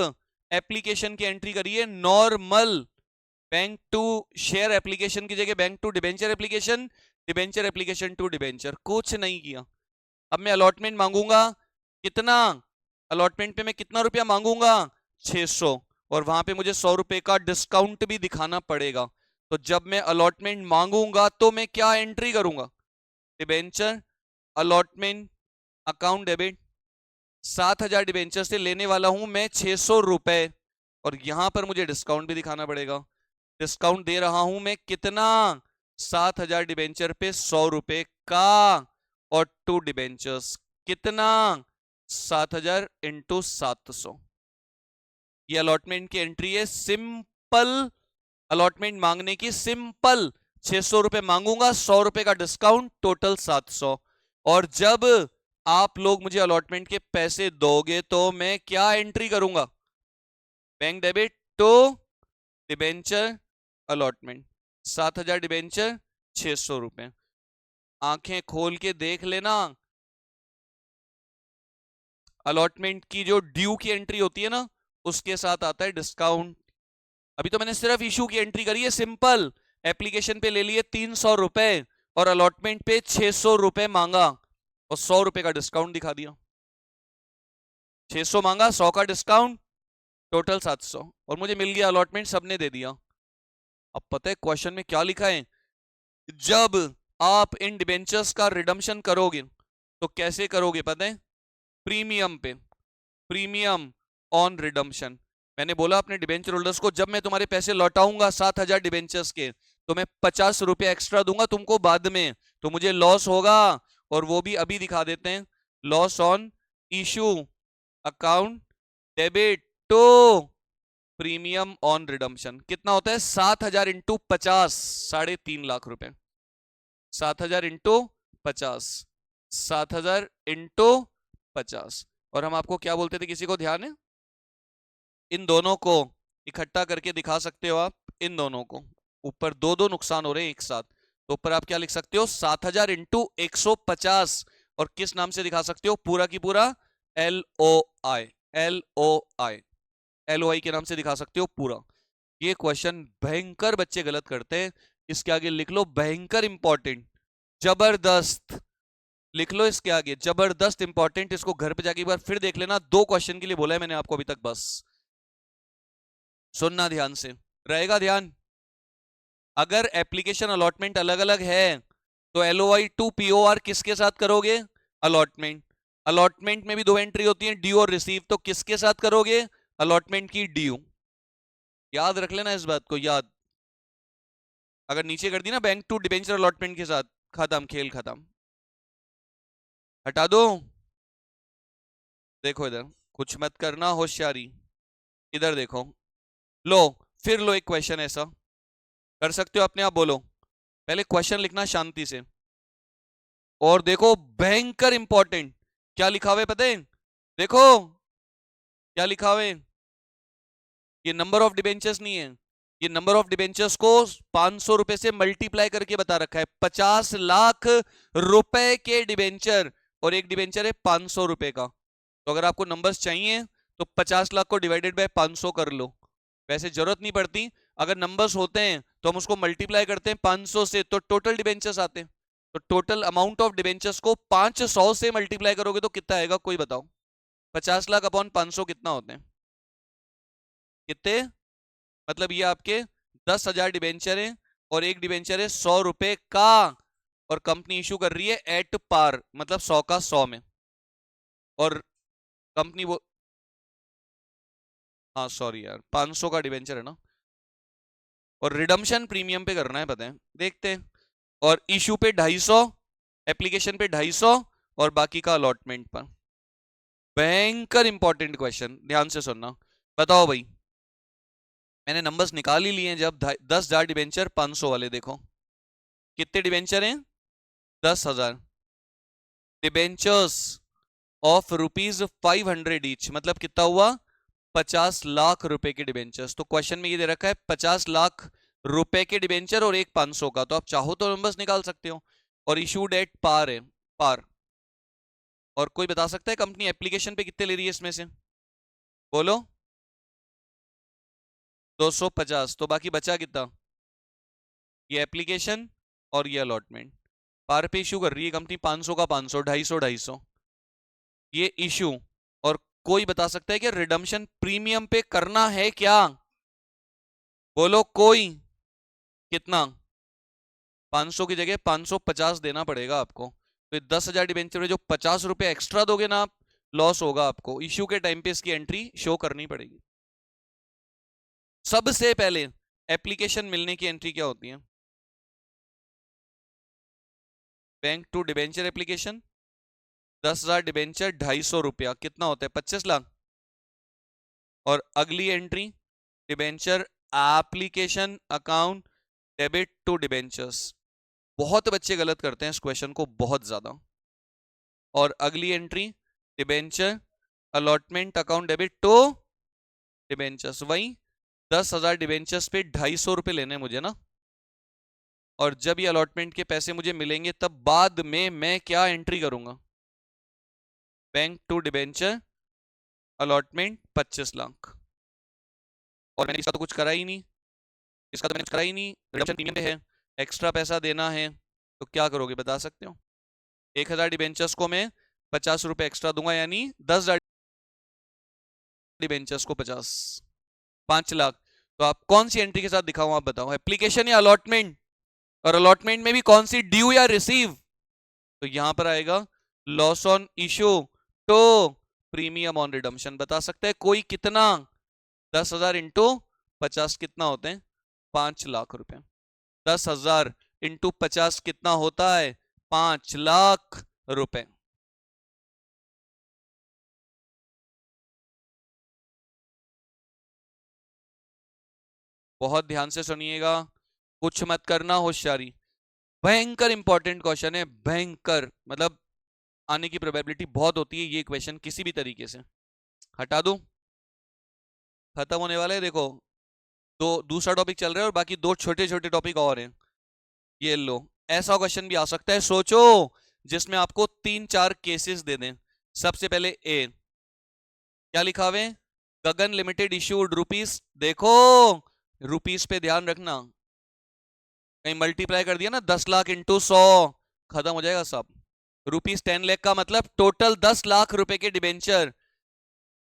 एप्लीकेशन की एंट्री करी है normal. Bank to share application की जगह bank to debenture application, debenture application to debenture, कुछ नहीं किया। अब मैं अलॉटमेंट मांगूंगा कितना? अलॉटमेंट पे मैं कितना रुपया मांगूंगा? 600। और वहां पे मुझे 100 रुपए का डिस्काउंट भी दिखाना पड़ेगा। तो जब मैं अलॉटमेंट मांगूंगा तो मैं क्या एंट्री करूंगा? Debenture allotment account debit, 7,000 debenture से लेने वाला हूं मैं 600 रुपए, और यहां पर मुझे डिस्काउंट भी दिखाना पड़ेगा। डिस्काउंट दे रहा हूं मैं कितना? 7,000 डिबेंचर पे 100 रुपए का, और टू डिबेंचर्स कितना? 7,000 इंटू 700। ये अलॉटमेंट की एंट्री है, सिंपल अलॉटमेंट मांगने की, सिंपल। 600 रुपए मांगूंगा, 100 रुपए का डिस्काउंट, टोटल 700। और जब आप लोग मुझे अलॉटमेंट के पैसे दोगे तो मैं क्या एंट्री करूंगा? Bank debit to debenture allotment, 7,000 debenture 600 रुपए। आंखें खोल के देख लेना, अलॉटमेंट की जो ड्यू की एंट्री होती है ना, उसके साथ आता है डिस्काउंट। अभी तो मैंने सिर्फ इशू की एंट्री करी है सिंपल, एप्लीकेशन पे ले लिए 300 रुपए और अलॉटमेंट पे 600 रुपए मांगा, और 100 रुपए का डिस्काउंट दिखा दिया। 600 मांगा, 100 का डिस्काउंट, टोटल 700, और मुझे मिल गया अलॉटमेंट, सबने दे दिया। अब पता है क्वेश्चन में क्या लिखा है? जब आप इन डिबेंचर्स का रिडम्पशन करोगे तो कैसे करोगे पता है? प्रीमियम पे, प्रीमियम ऑन रिडम्पशन। मैंने बोला अपने डिबेंचर होल्डर्स को, जब मैं तुम्हारे पैसे लौटाऊंगा 7,000 डिबेंचर्स के, तो मैं 50 रुपए एक्स्ट्रा दूंगा तुमको बाद में, तो मुझे लॉस होगा। और वो भी अभी दिखा देते हैं, loss on issue account debit to premium on redemption कितना होता है? 7,000 इंटू 50, 3.5 लाख रुपए। 7,000 इंटू 50, 7,000 इंटू 50। और हम आपको क्या बोलते थे, किसी को ध्यान है? इन दोनों को इकट्ठा करके दिखा सकते हो आप इन दोनों को। ऊपर दो दो नुकसान हो रहे हैं एक साथ, तो ऊपर आप क्या लिख सकते हो 7000 इंटू 150, और किस नाम से दिखा सकते हो पूरा की पूरा LOI, LOI, LOI के नाम से दिखा सकते हो पूरा। ये क्वेश्चन भयंकर बच्चे गलत करते हैं, इसके आगे लिख लो भयंकर इंपॉर्टेंट, जबरदस्त लिख लो इसके आगे, जबरदस्त इंपॉर्टेंट। इसको घर पे जाके एक बार फिर देख लेना, 2 क्वेश्चन के लिए बोला है मैंने आपको अभी तक, बस सुनना ध्यान से, रहेगा ध्यान। अगर एप्लीकेशन अलॉटमेंट अलग अलग है तो LOI टू POR किसके साथ करोगे, अलॉटमेंट। अलॉटमेंट में भी 2 एंट्री होती है, ड्यू और रिसीव, तो किसके साथ करोगे, अलॉटमेंट की ड्यू। याद रख लेना इस बात को, याद। अगर नीचे कर दी ना बैंक टू डिबेंचर अलॉटमेंट के साथ, खत्म, खेल खत्म, हटा दो। देखो इधर, कुछ मत करना, होशियारी, इधर देखो, लो फिर लो एक क्वेश्चन ऐसा, कर सकते हो अपने आप, बोलो। पहले क्वेश्चन लिखना शांति से, और देखो भयंकर इंपॉर्टेंट, क्या लिखा हुआ है पता है, देखो क्या लिखा हुआ है, ये नंबर ऑफ डिबेंचर्स नहीं है, ये नंबर ऑफ डिबेंचर्स को 500 रुपए से मल्टीप्लाई करके बता रखा है। 50 लाख रुपए के डिबेंचर, और एक डिबेंचर है 500 रुपए का, तो अगर आपको नंबर्स चाहिए तो 50 लाख को डिवाइडेड बाय 500 कर लो, वैसे जरूरत नहीं पड़ती। अगर नंबर्स होते हैं तो हम उसको मल्टीप्लाई करते हैं 500 से, तो टोटल डिबेंचर्स आते हैं, तो टोटल अमाउंट ऑफ डिबेंचर्स को 500 से मल्टीप्लाई करोगे तो कितना आएगा, कोई बताओ। 50 लाख अपॉन 500 कितना होते हैं, कितने, मतलब ये आपके 10,000 डिबेंचर है, और एक डिबेंचर है 100 रुपए का, और कंपनी इशू कर रही है एट पार, मतलब 100 का 100 में, और कंपनी वो, हाँ सॉरी यार 500 का डिबेंचर है ना, और रिडम्पशन प्रीमियम पे करना है, पता है, देखते हैं। और इशू पे 250, एप्लीकेशन पे 250, और बाकी का अलॉटमेंट पर। भयंकर इंपॉर्टेंट क्वेश्चन, ध्यान से सुनना। बताओ भाई, मैंने नंबर्स निकाल ही लिए हैं, जब 10,000 डिबेंचर 500 वाले, देखो कितने डिबेंचर हैं, 10,000 डिबेंचर्स ऑफ ₹500 ईच, मतलब कितना हुआ, 50 लाख रुपए के डिबेंचर्स। तो क्वेश्चन में ये दे रखा है 50 लाख रुपए के डिबेंचर और एक 500 का, तो आप चाहो तो नंबर्स निकाल सकते हो, और इशूड एट पार है, पार। और कोई बता सकता है कंपनी एप्लीकेशन पे कितने ले रही है इसमें से, बोलो। 250, तो बाकी बचा कितना, ये एप्लीकेशन और ये अलॉटमेंट। पार पे इशू कर रही है कंपनी 500 का 500, 250 250, ये इशू। और कोई बता सकता है कि रिडम्पशन प्रीमियम पे करना है क्या, बोलो कोई, कितना, 500 की जगह 550 देना पड़ेगा आपको, तो 10,000 डिबेंचर में जो 50 रुपए एक्स्ट्रा दोगे ना आप, लॉस होगा आपको, इश्यू के टाइम पे इसकी एंट्री शो करनी पड़ेगी। सबसे पहले एप्लीकेशन मिलने की एंट्री क्या होती है, bank to debenture application, 10,000 debenture 250 रुपया, कितना होता है 25 लाख। और अगली entry debenture application account debit to debentures, बहुत बच्चे गलत करते हैं इस क्वेश्चन को, बहुत ज्यादा। और अगली entry debenture allotment account debit to debentures, वही 10,000 डिबेंचर्स पे 250 रुपए लेने मुझे ना, और जब ये अलॉटमेंट के पैसे मुझे मिलेंगे तब बाद में मैं क्या एंट्री करूंगा, bank to debenture allotment 25 lakh. और मैंने इसका तो कुछ करा ही नहीं, इसका तो मैंने कुछ करा ही नहीं, रिडम्पशन प्रीमियम पे है, एक्स्ट्रा पैसा देना है, तो क्या करोगे बता सकते हो। 1,000 डिबेंचर्स को मैं 50 रुपए एक्स्ट्रा दूंगा, यानी 10,000 डिबेंचर्स को 50, 5 लाख। तो आप कौन सी एंट्री के साथ दिखाऊं, आप बताओ, एप्लीकेशन या अलॉटमेंट, और अलॉटमेंट में भी कौन सी, ड्यू या रिसीव, तो यहां पर आएगा लॉस ऑन इशू तो प्रीमियम ऑन रिडम्पशन। बता सकते हैं कोई कितना, 10,000 इंटू 50 कितना होते हैं, 5 लाख रुपए। 10,000 इंटू 50 कितना होता है, 5 लाख रुपए। बहुत ध्यान से सुनिएगा, कुछ मत करना, होशियारी। भयंकर इंपॉर्टेंट क्वेश्चन है, भयंकर, मतलब आने की प्रोबेबिलिटी बहुत होती है ये क्वेश्चन किसी भी तरीके से। हटा दूं, खत्म होने वाला है, देखो दूसरा टॉपिक चल रहा है और बाकी 2 छोटे छोटे टॉपिक और हैं। ये लो, ऐसा क्वेश्चन भी आ सकता है, सोचो, जिसमें आपको 3-4 केसेस दे दें। सबसे पहले ए, क्या लिखा हुआ है? गगन लिमिटेड इशूड रुपीस, देखो रुपीस पे ध्यान रखना, कहीं मल्टीप्लाई कर दिया ना 10 लाख इंटू 100, खत्म हो जाएगा सब। रुपीस 10 लाख का मतलब टोटल 10 लाख रुपए के डिबेंचर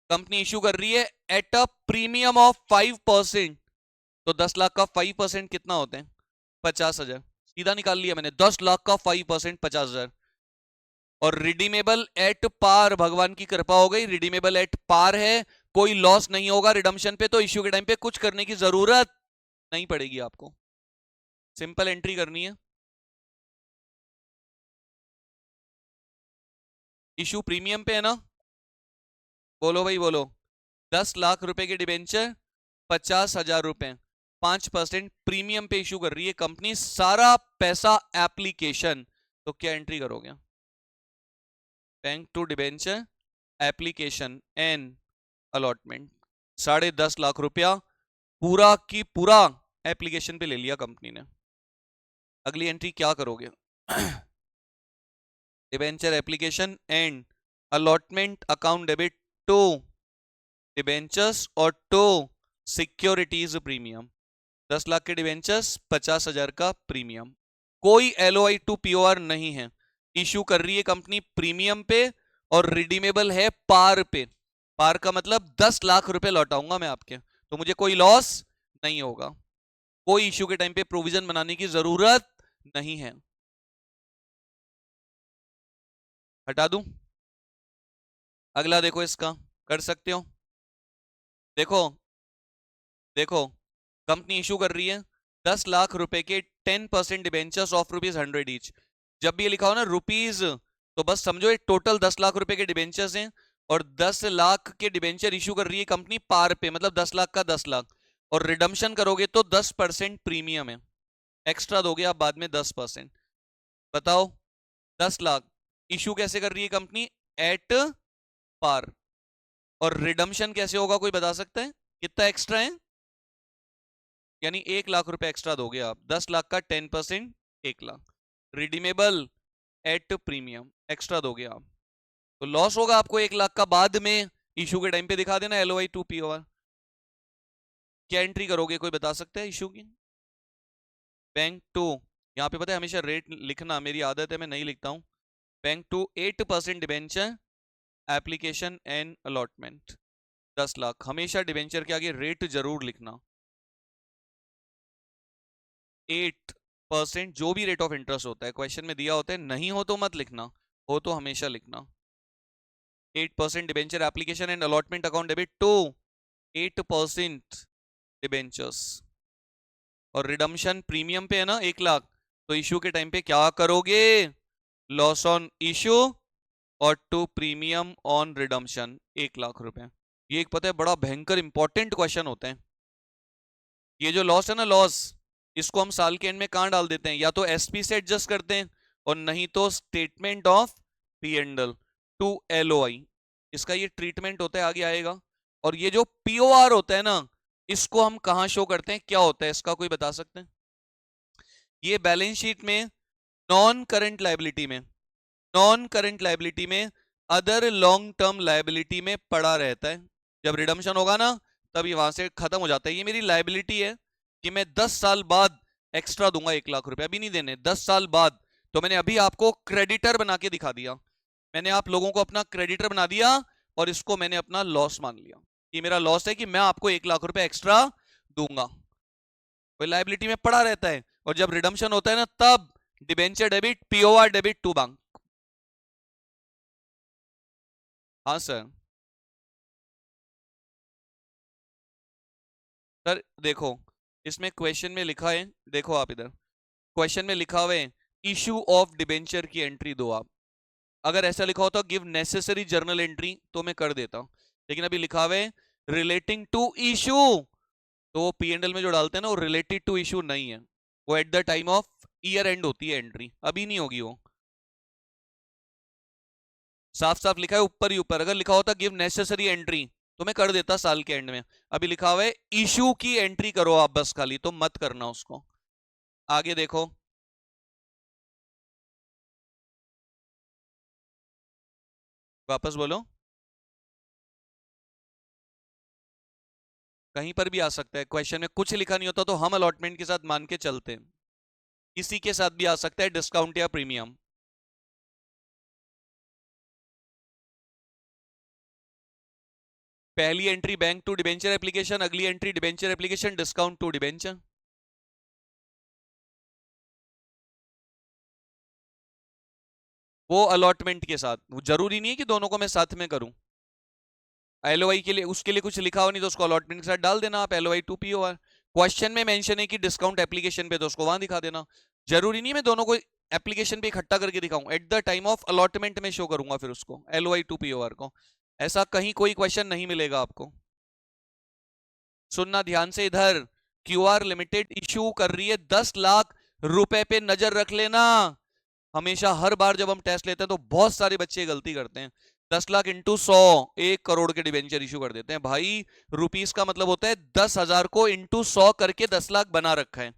कंपनी इशू कर रही है एट अ प्रीमियम ऑफ 5%। तो 10 लाख का 5% कितना होते हैं? 50,000। सीधा निकाल लिया मैंने, 10 लाख का 5% 50,000। और रिडीमेबल एट पार, भगवान की कृपा हो गई, रिडीमेबल एट पार है, कोई लॉस नहीं होगा रिडम्पशन पे, तो इश्यू के टाइम पे कुछ करने की जरूरत नहीं पड़ेगी आपको, सिंपल एंट्री करनी है। इशू प्रीमियम पे है ना, बोलो भाई बोलो। 10 लाख रुपए के डिबेंचर 50,000 रुपए, 5% प्रीमियम पे इशू कर रही है कंपनी, सारा पैसा एप्लीकेशन। तो क्या एंट्री करोगे? Bank to debenture application and allotment, 10.5 lakh रुपया पूरा की पूरा एप्लीकेशन पे ले लिया कंपनी ने। अगली एंट्री क्या करोगे? Debenture application and allotment account debit to debentures और टू सिक्योरिटीज प्रीमियम। 10 लाख के डिबेंचर्स, 50,000 का प्रीमियम। कोई एलओआई टू पीओआर नहीं है, इशू कर रही है कंपनी प्रीमियम पे और रिडीमेबल है पार पे। पार का मतलब 10 लाख रुपए लौटाऊंगा मैं आपके, तो मुझे कोई लॉस नहीं होगा, कोई इशू के टाइम पे प्रोविजन बनाने की जरूरत नहीं है। हटा दूं? अगला देखो, इसका कर सकते हो। देखो देखो, कंपनी इशू कर रही है 10 लाख रुपए के 10% डिबेंचर्स ऑफ ₹100 ईच। जब भी ये लिखा हो ना रुपीज, तो बस समझो ये टोटल 10 लाख रुपए के डिबेंचर्स हैं और 10 लाख के डिबेंचर इशू कर रही है कंपनी पार पे, मतलब 10 लाख का 10 लाख, और रिडम्पशन करोगे तो 10% प्रीमियम है, एक्स्ट्रा दोगे आप बाद में 10%। बताओ, 10 लाख इशू कैसे कर रही है कंपनी? At par. और रिडम्पशन कैसे होगा, कोई बता सकता है कितना एक्स्ट्रा है? यानी 1 लाख रुपए एक्स्ट्रा दोगे आप, 10 लाख का 10% 1 lakh, redeemable at premium extra दोगे आप, तो लॉस होगा आपको 1 लाख का, बाद में इशू के टाइम पे दिखा देना एलओआई टू पीओआर। क्या एंट्री करोगे, कोई बता सकता है इशू की? बैंक टू, यहाँ पे पता है हमेशा रेट लिखना मेरी आदत है, मैं नहीं लिखता हूँ। Bank to 8% debenture application and allotment, 10 lakh, हमेशा डिबेंचर के आगे रेट जरूर लिखना। 8% जो भी रेट ऑफ इंटरेस्ट होता है, क्वेश्चन में दिया होता है, नहीं हो तो मत लिखना, हो तो हमेशा लिखना। 8% debenture application and allotment account debit to 8% debentures, और रिडम्पशन प्रीमियम पे है ना 1 लाख, तो इशू के टाइम पे क्या करोगे? लॉस ऑन इशू और to premium on redemption 1 lakh रुपए। ये एक पता है बड़ा भयंकर इंपॉर्टेंट क्वेश्चन होता है। ये जो लॉस है ना, लॉस, इसको हम साल के एंड में कहां डाल देते हैं? या तो एसपी से एडजस्ट करते हैं और नहीं तो statement of P and L to LOI, इसका ये ट्रीटमेंट होता है, आगे आएगा। और ये जो पीओआर होता है ना, इसको हम कहां शो करते हैं, क्या होता है इसका, कोई बता सकते हैं? ये बैलेंस शीट में नॉन करंट लायबिलिटी में, नॉन करंट लायबिलिटी में, अदर लॉन्ग टर्म लायबिलिटी में पड़ा रहता है। जब रिडम्पशन होगा ना, तब ये वहां से खत्म हो जाता है। ये मेरी लायबिलिटी है कि मैं 10 साल बाद एक्स्ट्रा दूंगा 1 लाख रुपए, अभी नहीं देने, 10 साल बाद। तो मैंने अभी आपको क्रेडिटर बना के दिखा दिया, मैंने आप लोगों को अपना क्रेडिटर बना दिया और इसको मैंने अपना लॉस मान लिया कि मेरा लॉस है कि मैं आपको 1 लाख रुपए एक्स्ट्रा दूंगा। कोई लायबिलिटी में पड़ा रहता है और जब रिडम्पशन होता है ना, तब debenture debit P O R debit to bank. हाँ सर। सर देखो, इसमें क्वेश्चन में लिखा है, देखो आप इधर क्वेश्चन में लिखा हुआ है इशू ऑफ डिबेंचर की एंट्री दो आप। अगर ऐसा लिखा होता गिव नेसेसरी जर्नल एंट्री तो मैं कर देता, लेकिन अभी लिखा हुआ है रिलेटिंग टू इशू, तो वो पी एंड एल में जो डालते हैं ना, वो रिलेटेड टू इशू नहीं है, वो at the time of year and होती है एंट्री, अभी नहीं होगी वो। साफ साफ लिखा है ऊपर ही ऊपर, अगर लिखा होता गिव नेसेसरी एंट्री तो मैं कर देता साल के एंड में। अभी लिखा हुआ है इशू की एंट्री करो आप बस खाली, तो मत करना उसको। आगे देखो, वापस बोलो। कहीं पर भी आ सकता है, क्वेश्चन में कुछ लिखा नहीं होता तो हम अलॉटमेंट के साथ मान के चलते हैं। किसी के साथ भी आ सकता है, डिस्काउंट या प्रीमियम। पहली entry bank to debenture application, अगली entry debenture application, discount to debenture. वो अलॉटमेंट के साथ, जरूरी नहीं है कि दोनों को मैं साथ में करूं। एलओआई के लिए, उसके लिए कुछ लिखा हो नहीं तो उसको अलॉटमेंट के साथ डाल देना आप, एलओआई टू पीओआर। क्वेश्चन में मेंशन है कि डिस्काउंट एप्लीकेशन पे, तो उसको वहां दिखा देना। जरूरी नहीं मैं दोनों को एप्लीकेशन पे इकट्ठा करके दिखाऊं, at the time of allotment में शो करूंगा फिर उसको, एलओआई टू पीओआर को। ऐसा कहीं कोई क्वेश्चन नहीं मिलेगा आपको। सुनना ध्यान से इधर, क्यूआर लिमिटेड इशू कर रही है 10 लाख रुपए पे, नजर रख लेना। हमेशा हर बार जब हम टेस्ट लेते हैं तो बहुत सारे बच्चे गलती करते हैं। 10 लाख इंटू 100, 1 करोड़ के डिबेंचर इशू कर देते हैं भाई। रुपीस का मतलब होता है 10,000 को इंटू 100 करके 10 लाख बना रखा है,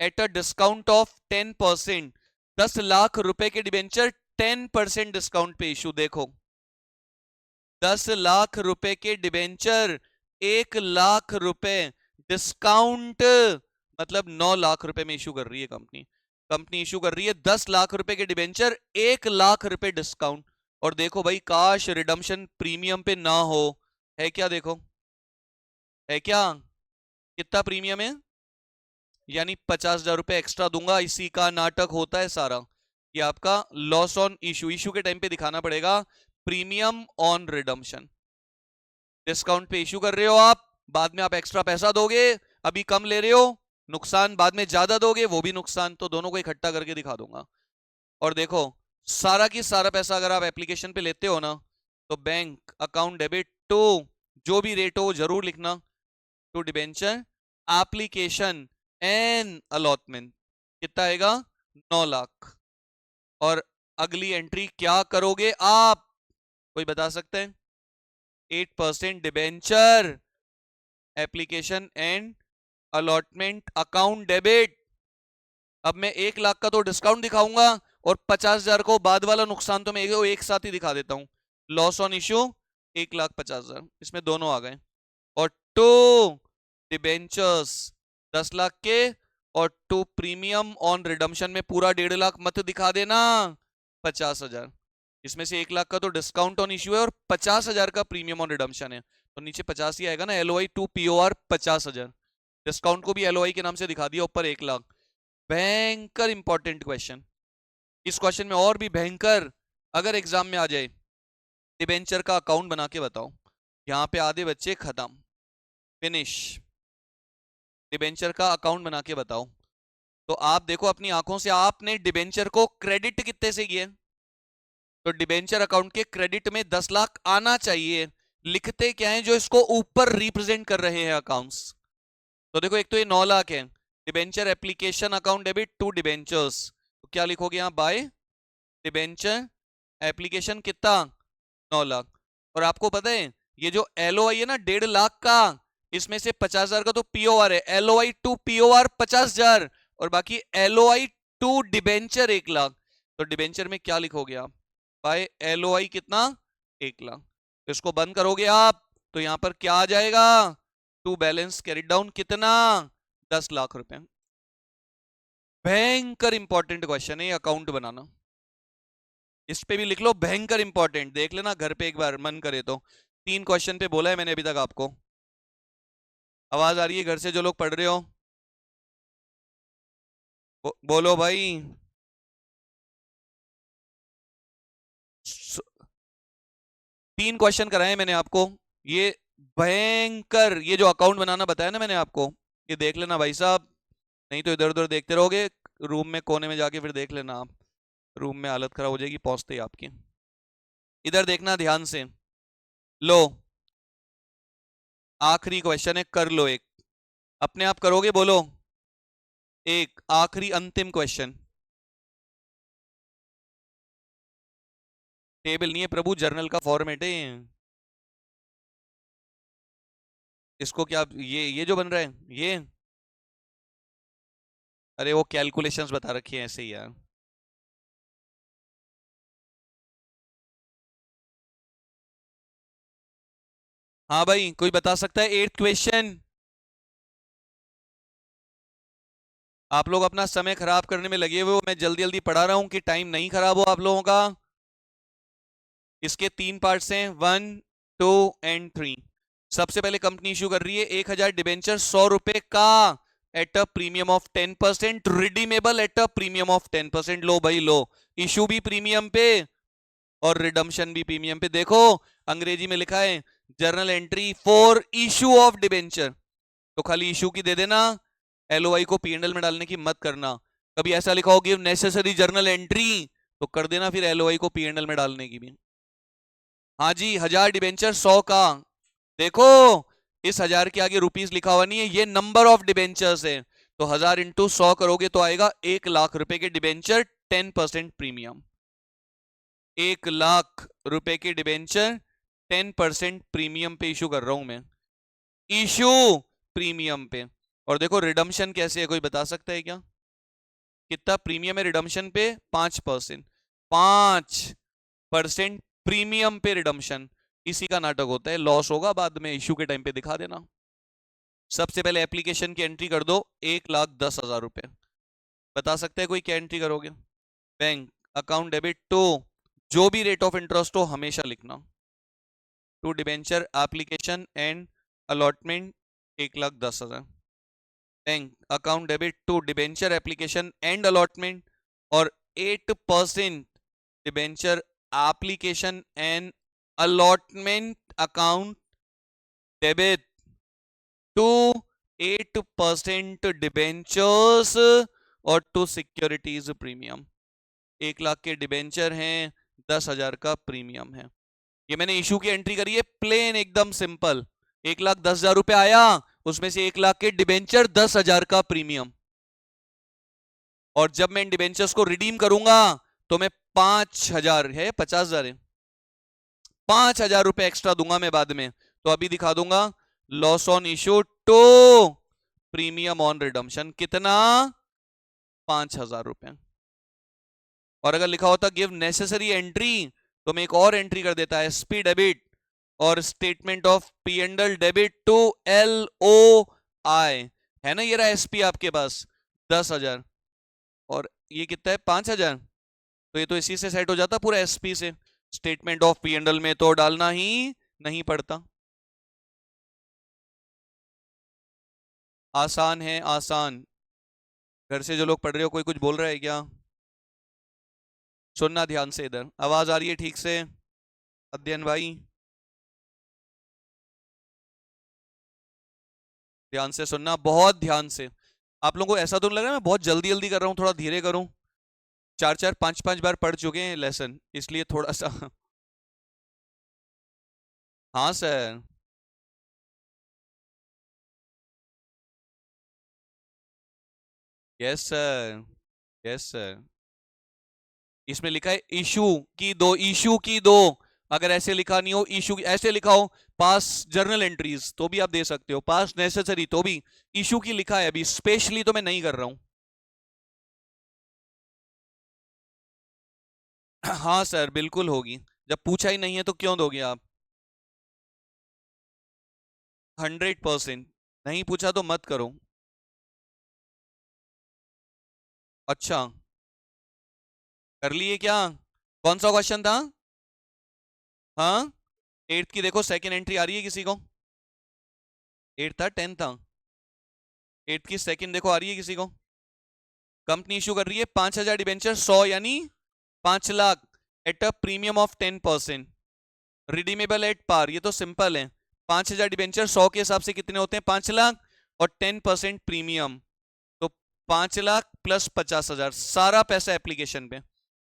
at a discount of 10%। 10 lakh रुपए के डिबेंचर 10% डिस्काउंट पे इशू। देखो, 10 लाख रुपए के डिबेंचर 1 लाख रुपए डिस्काउंट, मतलब 9 लाख रुपए में इशू कर रही है कंपनी। कंपनी इशू कर रही है 10 लाख रुपए के डिबेंचर, 1 लाख रुपए डिस्काउंट। और देखो भाई, काश रिडम्पशन प्रीमियम पे ना हो। है क्या? देखो, है क्या? कितना प्रीमियम है? यानी 50,000 रुपए एक्स्ट्रा दूंगा, इसी का नाटक होता है सारा। ये आपका लॉस ऑन इशू, इशू के टाइम पे दिखाना पड़ेगा प्रीमियम ऑन रिडम्पशन। डिस्काउंट पे इशू कर रहे हो आप, बाद में आप एक्स्ट्रा पैसा दोगे, अभी कम ले रहे हो, नुकसान। बाद में ज्यादा दोगे, वो भी नुकसान। तो दोनों को इकट्ठा करके दिखा दूंगा। और देखो, सारा की सारा पैसा अगर आप एप्लीकेशन पे लेते हो ना, तो बैंक अकाउंट डेबिट टू, जो भी रेट हो जरूर लिखना, to debenture application and allotment. कितना आएगा? 9 लाख। और अगली एंट्री क्या करोगे आप, कोई बता सकते हैं? 8% debenture application and allotment account debit. अब मैं 1 लाख का तो डिस्काउंट दिखाऊंगा, और 50,000 को बाद वाला नुकसान तो मैं एक साथ ही दिखा देता हूं। लॉस ऑन इश्यू 1,50,000, इसमें दोनों आ गए। और टू डिबेंचर्स 10 लाख के, और टू प्रीमियम ऑन रिडम्पशन में पूरा 1.5 लाख मत दिखा देना, 50,000। इसमें से 1 लाख का तो डिस्काउंट ऑन इश्यू है और 50,000 का प्रीमियम ऑन रिडम्पशन है, तो नीचे 50 ही आएगा ना। एलओआई टू पीओआर 50,000, डिस्काउंट को भी एलओआई के नाम से दिखा दिया, ऊपर 1 लाख। भयंकर इंपॉर्टेंट क्वेश्चन। इस क्वेश्चन में और भी भयंकर, अगर एग्जाम में आ जाए, डिबेंचर का अकाउंट बना के बताओ। यहाँ पे आधे बच्चे खत्म, फिनिश। डिबेंचर का अकाउंट बना के बताओ। तो आप देखो अपनी आंखों से, आपने डिबेंचर को क्रेडिट कितने से किए? तो डिबेंचर अकाउंट के क्रेडिट में 10 लाख आना चाहिए। लिखते क्या है जो इसको ऊपर रिप्रेजेंट कर रहे हैं अकाउंट्स? तो देखो, एक तो ये 9 लाख है, debenture application account debit to debentures, तो क्या लिखोगे यहाँ? बाय डिबेंचर एप्लीकेशन कितना? 9 लाख। और आपको पता है ये जो एलओआई है ना 1.5 लाख का, इसमें से 50,000 का तो पीओआर है, एलओआई टू पीओआर 50,000, और बाकी एलओआई टू डिबेंचर 1 लाख। तो डिबेंचर में क्या लिखोगे आप? बाय एलओआई कितना? 1 लाख। तो इसको बंद करोगे आप, तो यहां पर क्या आ जाएगा? टू बैलेंस कैरी डाउन कितना? 10 लाख रुपए। भयंकर इंपॉर्टेंट क्वेश्चन है ये अकाउंट बनाना। इस पे भी लिख लो भयंकर इंपॉर्टेंट, देख लेना घर पे एक बार मन करे तो। 3 क्वेश्चन पे बोला है मैंने अभी तक आपको। आवाज आ रही है घर से जो लोग पढ़ रहे हो? बोलो भाई। 3 क्वेश्चन कराए मैंने आपको। ये भयंकर, ये जो अकाउंट बनाना बताया ना मैंने आपको, ये देख लेना भाई साहब। नहीं तो इधर उधर देखते रहोगे, रूम में कोने में जाके फिर देख लेना आप। रूम में हालत खराब हो जाएगी पहुंचते ही आपकी। इधर देखना ध्यान से। लो, आखिरी क्वेश्चन है, कर लो एक। अपने आप करोगे? बोलो। एक आखिरी अंतिम क्वेश्चन। टेबल नहीं है प्रभु, जर्नल का फॉर्मेट है। इसको क्या, ये जो बन रहा है ये, अरे वो कैलकुलेशंस बता रखी है ऐसे ही यार। हाँ भाई, कोई बता सकता है एट्थ क्वेश्चन? आप लोग अपना समय खराब करने में लगे हुए हो, मैं जल्दी जल्दी पढ़ा रहा हूं कि टाइम नहीं खराब हो आप लोगों का। इसके तीन पार्ट्स हैं, 1, 2 एंड 3। सबसे पहले कंपनी इशू कर रही है 1000 डिबेंचर 100 रुपए का, eight a premium of 10%, redeemable eight a premium of 10%। लो भाई लो, इशू भी प्रीमियम पे और रिडम्शन भी प्रीमियम पे। देखो अंग्रेजी में लिखा है journal entry for issue of debenture, तो खाली इशू की दे देना, एलओआई को पीएनएल में डालने की मत करना। कभी ऐसा लिखा हो गिव नेसेसरी जर्नल एंट्री, तो कर देना फिर एलओआई को पीएनएल में डालने की भी। हाँ जी, 1000 डिबेंचर 100 का। देखो इस 1000 के आगे रुपीस लिखा हुआ नहीं है, ये नंबर ऑफ डिबेंचर्स है, तो 1000 इंटू 100 करोगे तो आएगा 1 लाख रुपए के डिबेंचर 10% प्रीमियम। 1 लाख रुपए के डिबेंचर 10% प्रीमियम पे इशू कर रहा हूं मैं, इशू प्रीमियम पे। और देखो रिडम्शन कैसे है, कोई बता सकता है क्या? कितना प्रीमियम है रिडम्शन पे? 5%। 5% प्रीमियम पे रिडम्शन, इसी का नाटक होता है, लॉस होगा बाद में, इशू के टाइम पे दिखा देना। सबसे पहले एप्लीकेशन की एंट्री कर दो, 1,10,000 रुपए। बता सकते हैं कोई क्या एंट्री करोगे? बैंक अकाउंट डेबिट टू, जो भी रेट ऑफ इंटरेस्ट हो हमेशा लिखना, to debenture application and allotment 1,10,000। Bank account debit to debenture application and allotment, और 8% debenture application and allotment account debit to 8% debentures और टू सिक्योरिटीज प्रीमियम। 1 लाख के debenture हैं, 10,000 का प्रीमियम है। ये मैंने इशू की एंट्री करी है प्लेन एकदम सिंपल, 1,10,000 रुपए आया, उसमें से 1 लाख के डिबेंचर 10,000 का प्रीमियम। और जब मैं इन डिबेंचर्स को रिडीम करूंगा तो मैं 5,000 है, 50,000 है, 5,000 रुपए एक्स्ट्रा दूंगा मैं बाद में। तो अभी दिखा दूंगा, loss on issue to premium on redemption कितना, 5,000 रुपए। और अगर लिखा होता गिव नेसेसरी एंट्री, तो मैं एक और एंट्री कर देता है, एसपी डेबिट और statement of P and L debit to L O I, है ना, ये रहा एसपी आपके पास 10,000, और ये कितना है 5,000, तो ये तो इसी से सेट हो जाता पूरा एसपी से। स्टेटमेंट ऑफ पी एंडल में तो डालना ही नहीं पड़ता। आसान है आसान। घर से जो लोग पढ़ रहे हो, कोई कुछ बोल रहा है क्या? सुनना ध्यान से, इधर आवाज आ रही है ठीक से? अध्ययन भाई ध्यान से सुनना, बहुत ध्यान से। आप लोगों को ऐसा तो नहीं लग रहा है मैं बहुत जल्दी जल्दी कर रहा हूँ, थोड़ा धीरे करूँ? 4-4 5-5 बार पढ़ चुके हैं लेसन, इसलिए थोड़ा सा हाँ sir. Yes sir, yes sir. इसमें लिखा है इशू की दो, इशू की दो। अगर ऐसे लिखा नहीं हो इशू, ऐसे लिखा हो पास जर्नल एंट्रीज तो भी आप दे सकते हो, पास नेसेसरी तो भी, इशू की लिखा है अभी स्पेशली, तो मैं नहीं कर रहा हूं। हाँ सर बिल्कुल होगी, जब पूछा ही नहीं है तो क्यों दोगे आप? 100%। नहीं पूछा तो मत करो। अच्छा, कर लिए क्या? कौन सा क्वेश्चन था? हाँ, एट्थ की देखो सेकंड एंट्री आ रही है किसी को? एट्थ था, 10th था? एट्थ की सेकंड देखो आ रही है किसी को? कंपनी इशू कर रही है 5,000 डिबेंचर 100 यानी 5 lakh, at a premium of 10%, redeemable at par, ये तो सिंपल है। 5,000 डिबेंचर 100 के हिसाब से कितने होते हैं, 5 लाख, और 10% प्रीमियम, तो 5 लाख प्लस 50,000, सारा पैसा एप्लीकेशन पे।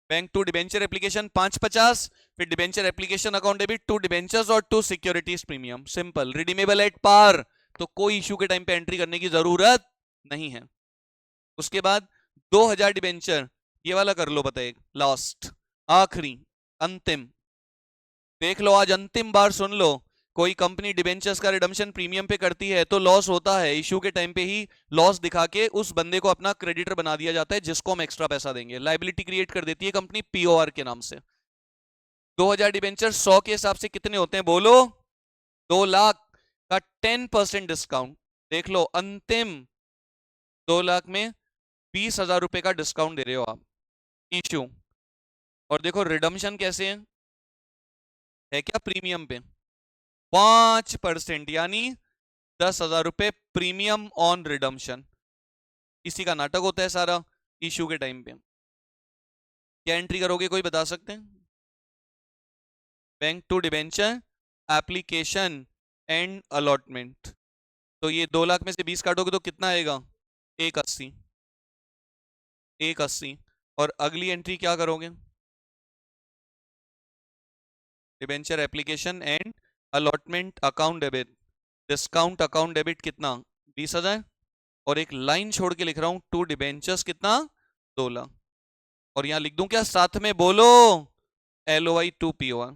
बैंक टू डिबेंचर एप्लीकेशन 550, फिर debenture application account debit to debentures और to securities premium, simple, redeemable at par, तो कोई इशू के टाइम पे एंट्री करने की जरूरत नहीं है। उसके बाद 2,000 डिबेंचर, ये वाला कर लो, बताइए लास्ट, आखिरी, अंतिम, देख लो आज अंतिम बार सुन लो, कोई कंपनी डिबेंचर्स का रिडम्पशन प्रीमियम पे करती है तो लॉस होता है, इश्यू के टाइम पे ही लॉस दिखा के उस बंदे को अपना क्रेडिटर बना दिया जाता है जिसको हम एक्स्ट्रा पैसा देंगे, लाइबिलिटी क्रिएट कर देती है कंपनी पीओआर के नाम से। 2000 डिबेंचर 100 के हिसाब से कितने होते हैं बोलो? 2 लाख का 10% डिस्काउंट। देख लो अंतिम 2 लाख में 20,000 रुपए का डिस्काउंट दे रहे हो आप इश्यू। और देखो रिडम्पशन कैसे है क्या प्रीमियम पे 5%, यानी 10,000 रुपए प्रीमियम ऑन रिडम्पशन। इसी का नाटक होता है सारा इश्यू के टाइम पे। क्या एंट्री करोगे कोई बता सकते हैं? Bank to debenture application and allotment. तो ये 2 लाख में से 20 काटोगे तो कितना आएगा? 180। 180। और अगली एंट्री क्या करोगे? Debenture application and allotment account debit, discount account debit कितना? 20,000। और एक लाइन छोड़ के लिख रहा हूं टू डिबेंचर्स कितना? 2 लाख। और यहां लिख दूं क्या साथ में बोलो? LOI to POR।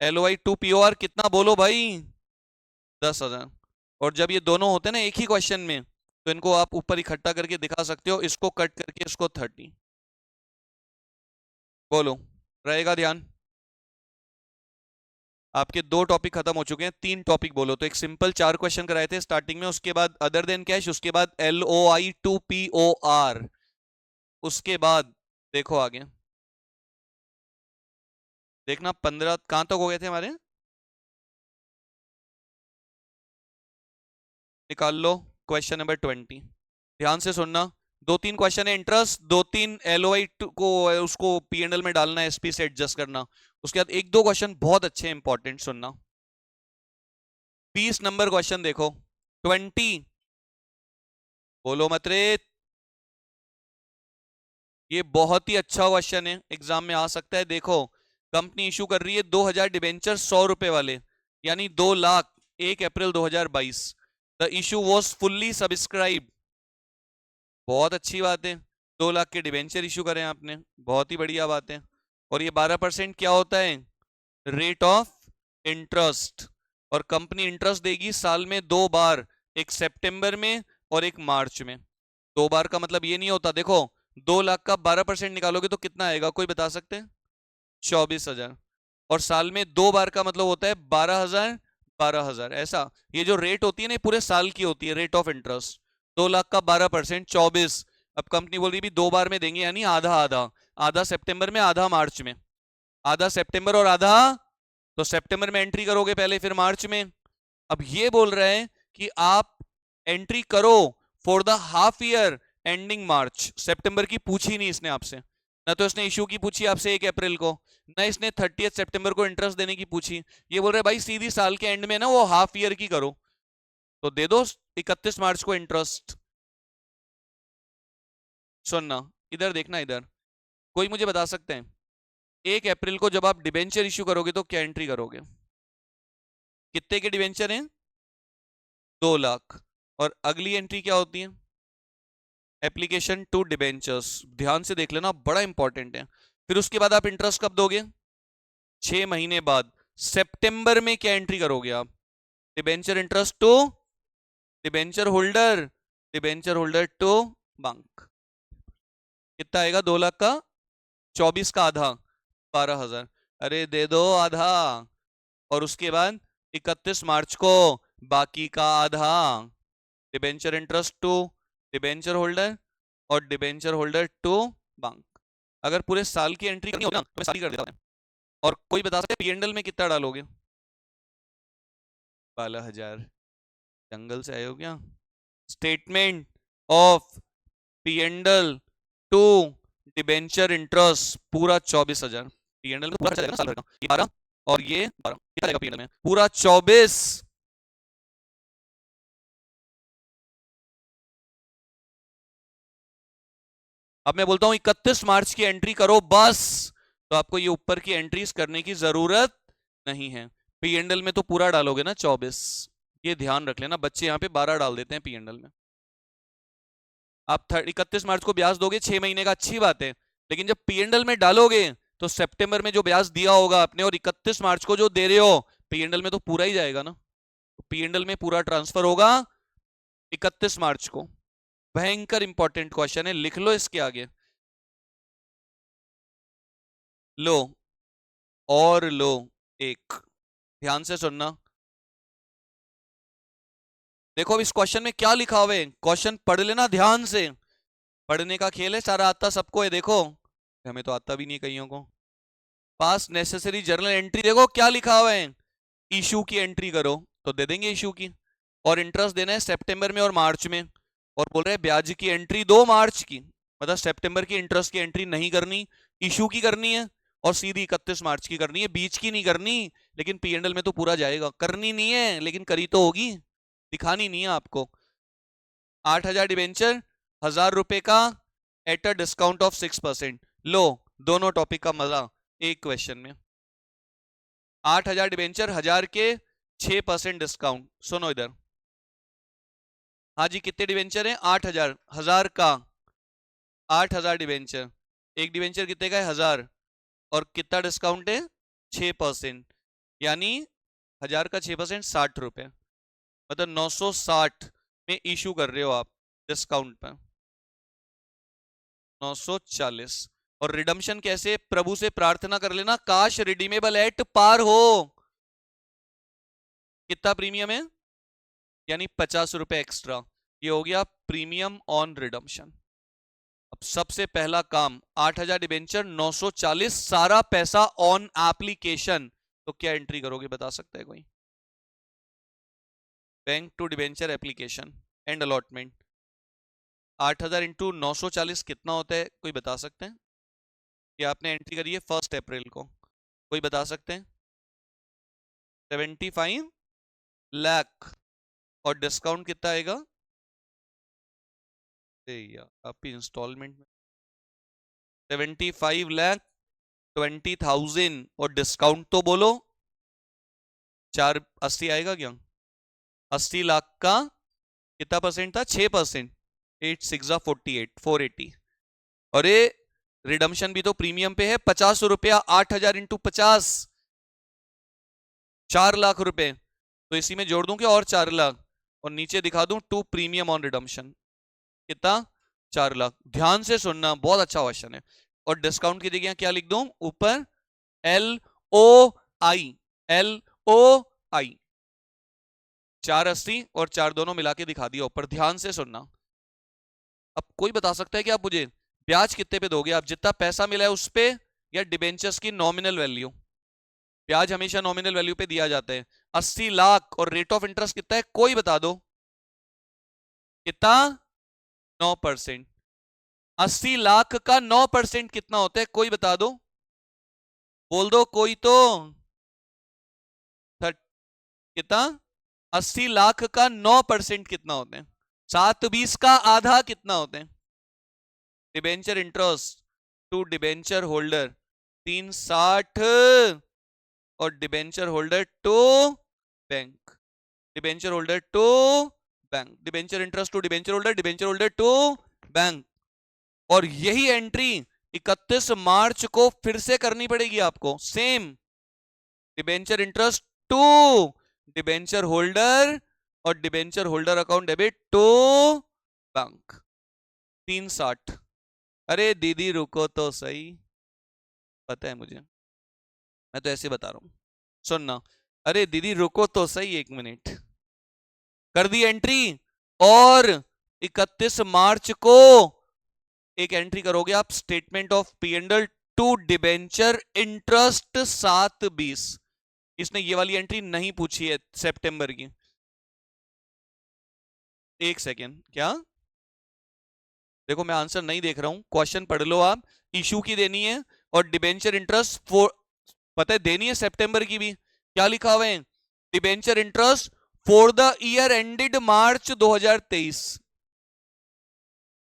LOI to POR कितना बोलो भाई? 10,000। और जब ये दोनों होते हैं ना एक ही क्वेश्चन में तो इनको आप ऊपर इकट्ठा करके दिखा सकते हो, इसको कट करके इसको 30। बोलो रहेगा ध्यान? आपके 2 टॉपिक खत्म हो चुके हैं, 3 टॉपिक बोलो। तो एक सिंपल 4 क्वेश्चन कराए थे स्टार्टिंग में, उसके बाद अदर देन कैश, उसके बाद LOI टू POR, उसके बाद देखो आगे देखना 15 कहां तक हो गए थे हमारे? निकाल लो क्वेश्चन नंबर 20। ध्यान से सुनना, 2-3 क्वेश्चन है इंटरेस्ट, 2-3 LOI को उसको P&L में डालना है, SP से एडजस्ट करना। उसके बाद 1-2 क्वेश्चन बहुत अच्छे इंपॉर्टेंट सुनना। 20 नंबर क्वेश्चन देखो 20, बोलो मत रे। ये बहुत ही अच्छा क्वेश्चन है, एग्जाम में आ सकता है। देखो कंपनी इशू कर रही है 2000 डिबेंचर 100 रुपए वाले, यानी 2 lakh 1 April 2022। The issue was fully subscribe. बहुत अच्छी बात है, 2 लाख के डिबेंचर इशू करें आपने, बहुत ही बढ़िया बात है। और ये 12% क्या होता है? Rate of interest. और कंपनी इंटरेस्ट देगी साल में 2 बार, एक सितंबर में और एक मार्च में। 2 बार का मतलब ये नहीं होता, देखो 2 लाख का 12% निकालोगे तो कितना आएगा कोई बता सकते हैं? 24,000। और साल में 2 बार का मतलब होता है 12,000। 12,000 ऐसा ये जो रेट होती है ना पूरे साल की होती है रेट ऑफ इंटरेस्ट। 2 लाख का 12% 24। अब कंपनी बोल रही भी 2 बार में देंगे, यानी आधा आधा, आधा सितंबर में आधा मार्च में, आधा सितंबर और आधा, तो सितंबर में एंट्री करोगे पहले फिर मार्च में। अब ये बोल रहे हैं कि आप एंट्री करो for the half year ending March. सितंबर की पूछी नहीं इसने आपसे, ना तो इसने इशू की पूछी आपसे 1 अप्रैल को, ना इसने 30 सितंबर को इंटरेस्ट देने की पूछी। ये बोल रहे भाई सीधी साल के एंड में ना वो हाफ ईयर की करो, तो दे दो 31 मार्च को इंटरेस्ट। सुनना इधर देखना, इधर कोई मुझे बता सकते हैं 1 अप्रैल को जब आप डिबेंचर इश्यू करोगे तो क्या एंट्री करोगे? कितने के डिबेंचर हैं? 2 लाख। और अगली एंट्री क्या होती है? Application to debentures. ध्यान से देख लेना, बड़ा इंपॉर्टेंट है। फिर उसके बाद आप इंटरेस्ट कब दोगे? 6 महीने बाद। सितंबर में क्या एंट्री करोगे आप? Debenture interest to debenture holder, debenture holder to bank. कितना आएगा 2 लाख का? 24 का आधा 12,000। अरे दे दो आधा। और उसके बाद 31 मार्च को बाकी का आधा। Debenture interest to debenture holder और डिबेंचर होल्डर टू बैंक। अगर पूरे साल की एंट्री करनी हो ना तो मैं साल की कर देता हूं। और कोई बता सकते P&L में कितना डालोगे? 12,000। जंगल से आए हो क्या? Statement of P&L to debenture interest पूरा 24,000। P&L में पूरा खर्चा जाएगा साल भर का, ये 12 और ये 12 कितना जाएगा P&L में? पूरा 24। अब मैं बोलता हूं 31 मार्च की एंट्री करो बस, तो आपको ये ऊपर की एंट्रीज करने की जरूरत नहीं है। P&L में तो पूरा डालोगे ना 24, ये ध्यान रख लेना। बच्चे यहाँ पे 12 डाल देते हैं P&L में। आप 31 मार्च को ब्याज दोगे 6 महीने का, अच्छी बात है, लेकिन जब P&L में डालोगे तो सितंबर में जो ब्याज दिया होगा आपने और 31 मार्च को जो दे रहे हो P&L में तो पूरा ही जाएगा ना, P&L में पूरा ट्रांसफर होगा 31 मार्च को। भयंकर इंपॉर्टेंट क्वेश्चन है, लिख लो इसके आगे। लो और लो एक, ध्यान से सुनना। देखो अब इस क्वेश्चन में क्या लिखा हुआ है, क्वेश्चन पढ़ लेना ध्यान से, पढ़ने का खेल है, सारा आता सबको है। देखो हमें तो आता भी नहीं कईयों को। पास नेसेसरी जर्नल एंट्री, देखो क्या लिखा हुआ है, इशू की एंट्री करो तो दे देंगे इशू की, और इंटरेस्ट देना है सितंबर में और मार्च में, और बोल रहे हैं ब्याज की एंट्री 2 मार्च की, मतलब सितंबर की इंटरेस्ट की एंट्री नहीं करनी, इशू की करनी है, और सीधी 31 मार्च की करनी है, बीच की नहीं करनी। लेकिन P&L में तो पूरा जाएगा, करनी नहीं है लेकिन करी तो होगी, दिखानी नहीं है आपको। 8,000 डिबेंचर 1,000 रुपए का एट अ डिस्काउंट ऑफ 6%। लो दोनों टॉपिक का मजा एक क्वेश्चन में। 8,000 डिबेंचर 1,000 के 6% डिस्काउंट। सुनो इधर, हाँ जी कितने डिबेंचर हैं, 8,000, 1,000 का 8,000 डिबेंचर, एक डिबेंचर कितने का है 1,000, और कितना डिस्काउंट है 6%, यानी 1,000 का 6% 60 रुपए, मतलब 960 में इशू कर रहे हो आप डिस्काउंट पर 940। और रिडम्शन कैसे, प्रभु से प्रार्थना कर लेना काश रिडीमेबल एट पार हो। कितना प्रीमियम है, यानी 50 रुपए एक्स्ट्रा, ये हो गया प्रीमियम ऑन रिडम्शन। अब सबसे पहला काम 8,000 डिबेंचर 940, सारा पैसा ऑन एप्लीकेशन, तो क्या एंट्री करोगे बता सकता है कोई? Bank to debenture application and allotment, 8,000 into 940 कितना होता है, कोई बता सकते हैं? कि आपने एंट्री करी है 1 अप्रैल को, कोई बता सकते हैं? 75 लाख, और डिस्काउंट कितना आएगा? आप इंस्टॉलमेंट में 75,20,000, और डिस्काउंट तो बोलो 480 आएगा क्या? 80 लाख का कितना परसेंट था, 6%, 8 6 48, 480। अरे रिडम्शन भी तो प्रीमियम पे है, 50 रुपया, 8,000 इंटू 50, 4 लाख रुपए, तो इसी में जोड़ दूं क्या और 4 लाख, और नीचे दिखा दूं टू प्रीमियम ऑन रिडम्शन, कितना 4 लाख। ध्यान से सुनना, बहुत अच्छा क्वेश्चन है। और डिस्काउंट की जगह क्या लिख दूं ऊपर, LOI, LOI, 480 और 4 दोनों मिला के दिखा दिया ऊपर, ध्यान से सुनना। अब कोई बता सकता है कि आप मुझे ब्याज कितने पे दोगे, आप जितना पैसा मिला है उस पे, या डिबेंचर्स की नॉमिनल वैल्यू? ब्याज हमेशा नॉमिनल वैल्यू पे दिया जाता है। 80 लाख और रेट ऑफ इंटरेस्ट कितना है, कोई बता दो कितना, 9%। 80 लाख का 9% कितना होता है, कोई बता दो, बोल दो कोई तो, कितना, 80 लाख का 9% कितना होते हैं, 720 का आधा कितना होते हैं? Debenture interest to debenture holder 360, और debenture holder to bank, debenture holder to bank, debenture interest to debenture holder, debenture holder to bank. और यही एंट्री 31 मार्च को फिर से करनी पड़ेगी आपको, same debenture interest to debenture holder, और debenture holder account debit to bank, 360। अरे दीदी रुको तो सही, पता है मुझे, मैं तो ऐसे बता रहा हूं, सुनना। अरे दीदी रुको तो सही 1 मिनट, कर दी एंट्री, और 31 मार्च को एक एंट्री करोगे आप, statement of P&L to debenture interest 720। इसने ये वाली एंट्री नहीं पूछी है सितंबर की, एक सेकेंड, क्या? देखो मैं आंसर नहीं देख रहा हूं, क्वेश्चन पढ़ लो आप। इशू की देनी है, और डिबेंचर इंटरेस्ट पता है देनी है सितंबर की भी, क्या लिखा हुआ है, debenture interest for the year ended March 2023,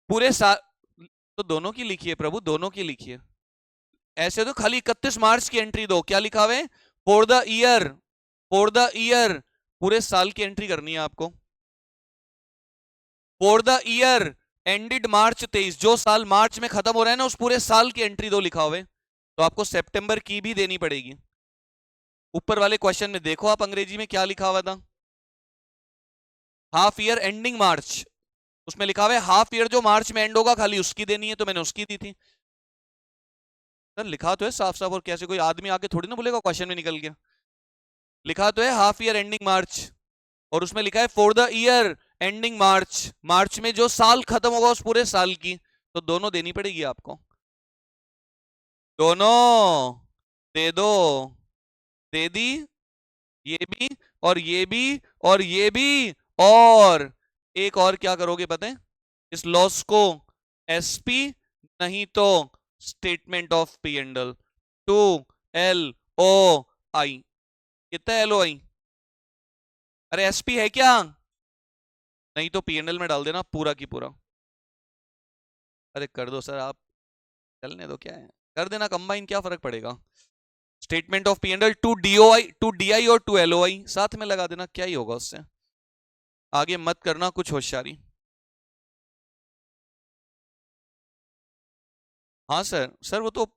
पूरे साल, तो दोनों की लिखिए प्रभु, दोनों की लिखिए, ऐसे तो खाली 31 मार्च की एंट्री दो, क्या लिखा हुआ है, for the year, for the year, पूरे साल की एंट्री करनी है आपको, फॉर द ईयर एंडेड मार्च 23, जो साल मार्च में खत्म हो रहा है ना उस पूरे साल की एंट्री दो लिखा हुआ है, तो आपको सितंबर की भी देनी पड़ेगी। ऊपर वाले क्वेश्चन में देखो आप अंग्रेजी में क्या लिखा हुआ था, हाफ ईयर एंडिंग मार्च, उसमें लिखा हुआ है हाफ ईयर जो मार्च में एंड होगा खाली उसकी देनी है, तो मैंने उसकी दी थी। सर लिखा तो है साफ साफ, और कैसे कोई आदमी आके थोड़ी ना बोलेगा क्वेश्चन में निकल गया। लिखा तो है हाफ ईयर एंडिंग मार्च, और उसमें लिखा है for the year ending March, मार्च में जो साल खत्म होगा उस पूरे साल की, तो दोनों देनी पड़ेगी आपको, दोनों दे दो, दे दी, ये भी और ये भी और ये भी, और एक और क्या करोगे पता है, इस लॉस को एसपी नहीं तो statement of P and L, to L O I, कितना एल ओ आई, अरे एसपी है क्या, नहीं तो पी एंड एल में डाल देना पूरा की पूरा। अरे कर दो सर आप, चलने दो क्या है, कर देना कंबाइन, क्या फर्क पड़ेगा, statement of P and L to DOI, to DI और टू एलओआई साथ में लगा देना, क्या ही होगा उससे, आगे मत करना कुछ होशियारी। हाँ सर, सर वो तो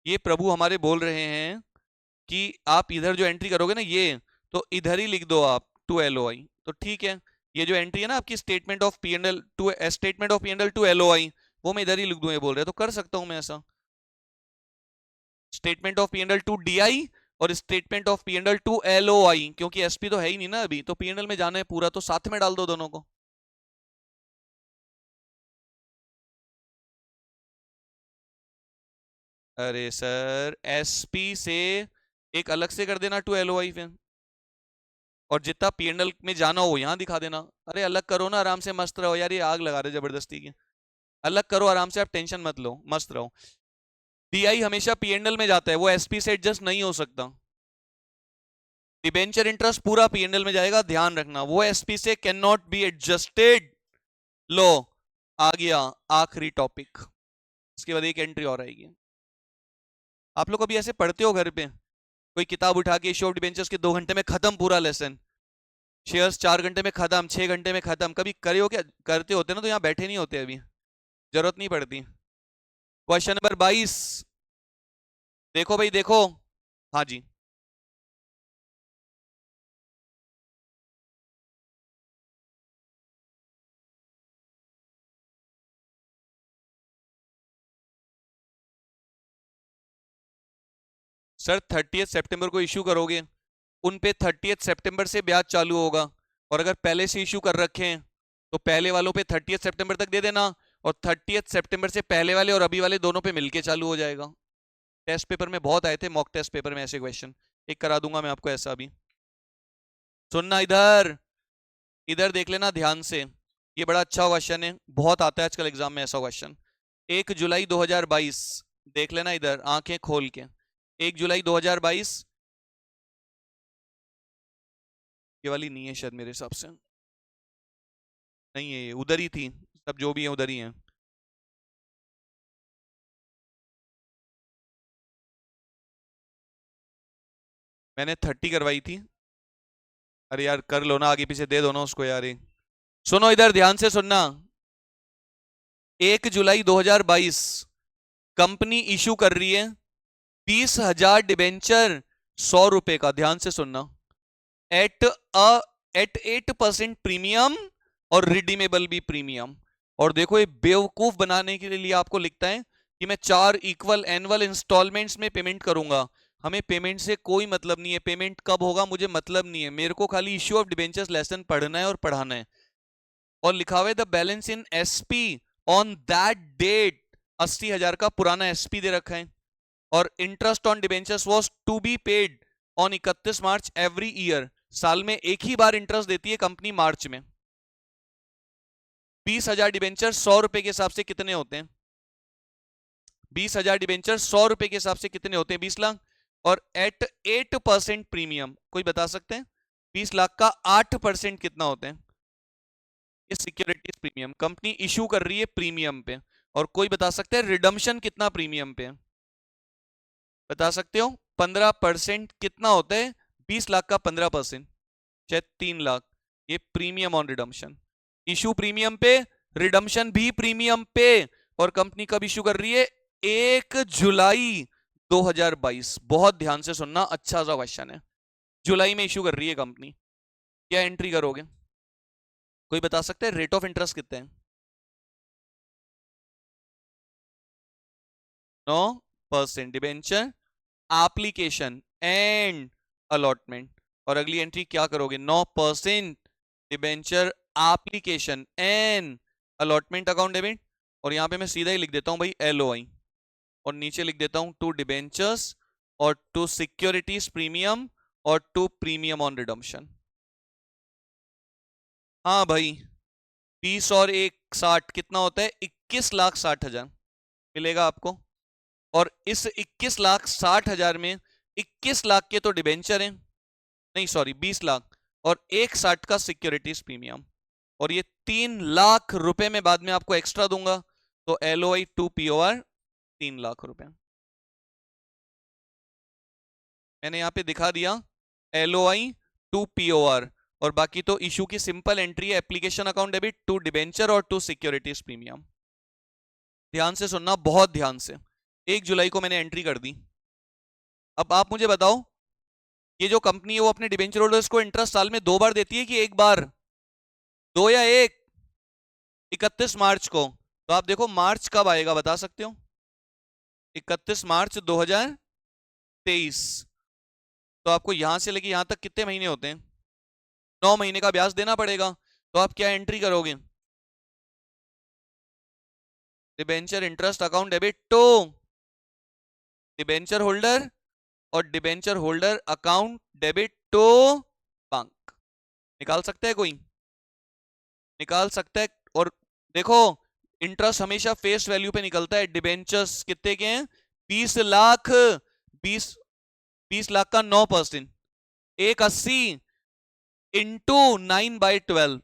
ये प्रभु हमारे बोल रहे हैं कि आप इधर जो एंट्री करोगे ना ये, तो इधर ही लिख दो आप टू एलओआई, तो ठीक है, ये जो एंट्री है ना आपकी statement of P and L to, statement of P and L to LOI, वो मैं इधर ही लिख दूं, ये बोल रहे हैं तो कर सकता हूं मैं ऐसा, statement of P and L to DI और statement of P and L to LOI, क्योंकि एसपी तो है ही नहीं ना अभी, तो पी एंड एल में जाना है पूरा, तो साथ में डाल दो दोनों को। अरे सर एसपी से एक अलग से कर देना टू एलओआई फिर, और जितना पी एंड एल में जाना हो यहां दिखा देना, अरे अलग करो ना, आराम से मस्त रहो यार, ये आग लगा रहे जबरदस्ती की, अलग करो आराम से, आप टेंशन मत लो, मस्त रहो। डीआई हमेशा पी एंड एल में जाता है, वो एसपी से एडजस्ट नहीं हो सकता, डिबेंचर इंटरेस्ट पूरा पी एंड एल में जाएगा, ध्यान रखना, वो एसपी से कैन नॉट बी एडजस्टेड। लो आ गया आखिरी टॉपिक, इसके बाद एक एंट्री और आएगी। आप लोग अभी ऐसे पढ़ते हो घर पे, कोई किताब उठा के इश्यू ऑफ डिबेंचर्स के 2 घंटे में खत्म पूरा लेसन, शेयर्स 4 घंटे में खत्म, 6 घंटे में खत्म, कभी करे हो क्या, करते होते ना तो यहाँ बैठे नहीं होते, अभी जरूरत नहीं पड़ती। क्वेश्चन नंबर 22, देखो भाई देखो, हाँ जी, सर 30 सितंबर को इशू करोगे, उन पे 30 सितंबर से ब्याज चालू होगा, और अगर पहले से इशू कर रखे हैं तो पहले वालों पे 30 सितंबर तक दे देना, और 30 सितंबर से पहले वाले और अभी वाले दोनों पे मिलके चालू हो जाएगा। टेस्ट पेपर में बहुत आए थे, मॉक टेस्ट पेपर में ऐसे क्वेश्चन, एक करा दूंगा मैं आपको ऐसा भी। सुनना इधर, इधर देख लेना ध्यान से, ये बड़ा अच्छा क्वेश्चन है, बहुत आता है आजकल एग्जाम में ऐसा क्वेश्चन। 1 जुलाई 2022, देख लेना इधर आंखें खोल के, 1 जुलाई 2022, ये वाली नहीं है शायद मेरे हिसाब से, नहीं है ये, उधर ही थी, सब जो भी है उधर ही है। मैंने 30 करवाई थी, अरे यार कर लो ना, आगे पीछे दे दो ना उसको यार, ये सुनो इधर ध्यान से सुनना, 1 जुलाई 2022 कंपनी इशू कर रही है 20,000 डिबेंचर, 100 रुपए का, ध्यान से सुनना, एट अ एट 8% प्रीमियम और रिडीमेबल भी प्रीमियम। और देखो ये बेवकूफ बनाने के लिए आपको लिखता है कि मैं 4 इक्वल एनुअल इंस्टॉलमेंट्स में पेमेंट करूंगा, हमें पेमेंट से कोई मतलब नहीं है, पेमेंट कब होगा मुझे मतलब नहीं है, मेरे को खाली इश्यू ऑफ डिबेंचर्स लेसन पढ़ना है और पढ़ाना है। और लिखा हुआ है the balance in SP on that date, 80,000 का पुराना एसपी दे रखा है, और interest on debentures was to be paid on 31 March every year, साल में एक ही बार इंटरेस्ट देती है कंपनी मार्च में। 20,000 डिबेंचर 100 रुपए के हिसाब से कितने होते हैं, 20,000 डिबेंचर 100 रुपए के हिसाब से कितने होते हैं, 20 लाख, और एट 8% प्रीमियम, कोई बता सकते हैं 20 लाख का 8% कितना होते हैं, ये सिक्योरिटीज प्रीमियम कंपनी इशू कर रही है प्रीमियम पे, और कोई बता सकते हैं रिडम्शन कितना प्रीमियम पे है, बता सकते हो 15% कितना होता है, 20 लाख का 15%, शायद 3 लाख, ये premium on redemption, issue premium पे, रिडम्शन भी प्रीमियम पे, और कंपनी कब इशू कर रही है, 1 जुलाई 2022। बहुत ध्यान से सुनना, अच्छा सा क्वेश्चन है। जुलाई में इशू कर रही है कंपनी, क्या एंट्री करोगे? कोई बता सकता है रेट ऑफ इंटरेस्ट कितने हैं? 9% डिबेंचर एप्लीकेशन एंड अलॉटमेंट। और अगली एंट्री क्या करोगे? 9% debenture application and allotment account debit. और यहां पे मैं सीधा ही लिख देता हूं भाई LOI, और नीचे लिख देता हूं टू डिबेंचर्स और टू सिक्योरिटीज प्रीमियम और टू प्रीमियम ऑन रिडम्पशन। हाँ भाई, 20 और 1 60 कितना होता है? 21,60,000 मिलेगा आपको। और इस 21,60,000 में 21 लाख के तो डिबेंचर हैं, नहीं सॉरी 20 लाख, और 1,60 का सिक्योरिटीज प्रीमियम, और ये 3 लाख रुपए में बाद में आपको एक्स्ट्रा दूंगा, तो LOI टू POR 3 लाख रुपए मैंने यहां पे दिखा दिया। LOI टू POR, और बाकी तो इशू की सिंपल एंट्री है, application account debit to debenture और टू सिक्योरिटीज प्रीमियम। ध्यान से सुनना, बहुत ध्यान से। 1 जुलाई को मैंने एंट्री कर दी। अब आप मुझे बताओ, ये जो कंपनी है वो अपने डिबेंचर होल्डर्स को इंटरेस्ट साल में 2 बार देती है कि 1 बार? 2 या 1? 31 मार्च को। तो आप देखो मार्च कब आएगा, बता सकते हो? 31 मार्च 2023। तो आपको यहां से लेके यहां तक कितने महीने होते हैं? 9 महीने का ब्याज देना पड़ेगा। तो आप क्या एंट्री करोगे? Debenture interest account debit to debenture holder और debenture holder account debit to bank. निकाल सकते हैं कोई? निकाल सकता है। और देखो, इंटरेस्ट हमेशा फेस वैल्यू पे निकलता है। डिबेंचर्स कितने के हैं? 20 लाख। 20 लाख का 9%, 180 इंटू 9/12,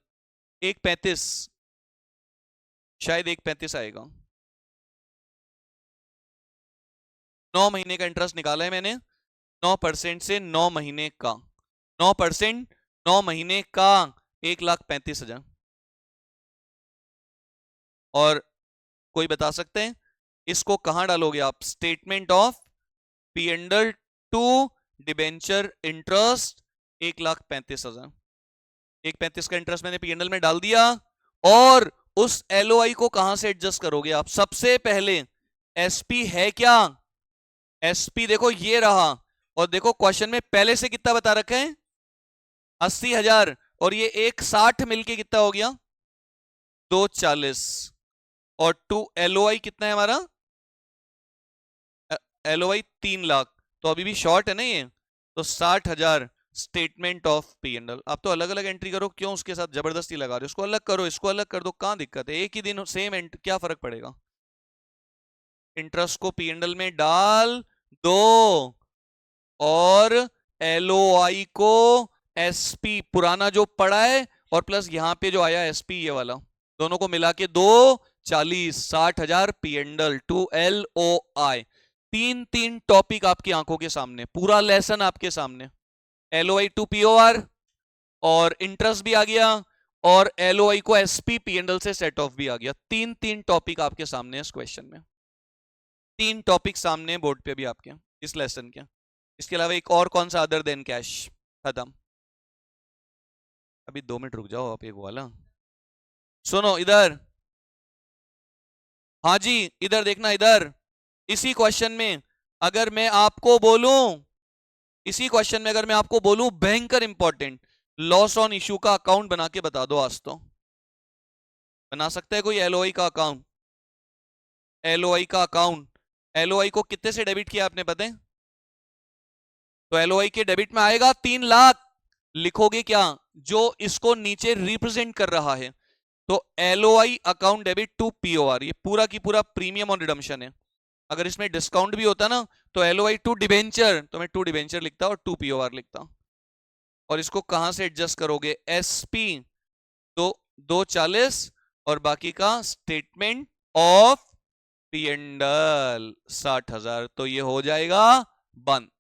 135, शायद 135 आएगा। 9 महीने का इंटरेस्ट निकाला है मैंने, 9% से 9 महीने का, 9% 9 महीने का 1,35,000। और कोई बता सकते हैं इसको कहां डालोगे आप? Statement of P and L to debenture interest 1,35,000। 1,35 का इंटरेस्ट मैंने पी एंडल में डाल दिया। और उस LOI को कहां से एडजस्ट करोगे आप? सबसे पहले SP है क्या? SP देखो ये रहा, और देखो क्वेश्चन में पहले से कितना बता रखा है? 80,000, और ये 160 मिलके कितना हो गया? 240। और टू LOI कितना है हमारा? LOI 3 लाख, तो अभी भी शॉर्ट है ना ये, तो 60,000 statement of P and L. आप तो अलग अलग एंट्री करो, क्यों उसके साथ जबरदस्ती लगा रहे हो? उसको अलग करो, इसको अलग कर दो, कहां दिक्कत है? एक ही दिन सेम क्या फर्क पड़ेगा? इंटरेस्ट को पी एंड एल में डाल दो, और LOI को SP पुराना जो पड़ा है, और प्लस यहां पे जो आया SP ये वाला, दोनों को मिला के 240, 60,000 P and L to LOI। 3 topic आपकी आंखों के सामने, पूरा लेसन आपके सामने। LOI टू POR, और इंटरेस्ट भी आ गया, और LOI को SP पी एंड एल से सेट ऑफ भी आ गया। 3 टॉपिक आपके सामने इस क्वेश्चन में। 3 टॉपिक सामने बोर्ड पे भी आपके इस लेसन के। इसके अलावा एक और कौन सा? Other than cash. खत्म। अभी 2 मिनट रुक जाओ आप, एक वाला सुनो इधर। हाँ जी, इधर देखना, इधर इसी क्वेश्चन में अगर मैं आपको बोलूं, इसी क्वेश्चन में अगर मैं आपको बोलूं भयंकर इंपॉर्टेंट, लॉस ऑन इशू का अकाउंट बना के बता दो। आज तो बना सकता है कोई LOI का अकाउंट? LOI का अकाउंट, LOI को कितने से डेबिट किया आपने पता है? तो LOI के डेबिट में आएगा 3 लाख। लिखोगे क्या? जो इसको नीचे रिप्रेजेंट कर रहा है। तो LOI account debit to POR, ये पूरा की पूरा प्रीमियम ऑन रिडम्पशन है। अगर इसमें डिस्काउंट भी होता ना, तो LOI टू डिबेंचर, तो मैं टू डिबेंचर लिखता और टू POR लिखता। और इसको कहां से एडजस्ट करोगे? SP तो 240, और बाकी का स्टेटमेंट ऑफ पी एंडल 60,000, तो ये हो जाएगा बंद।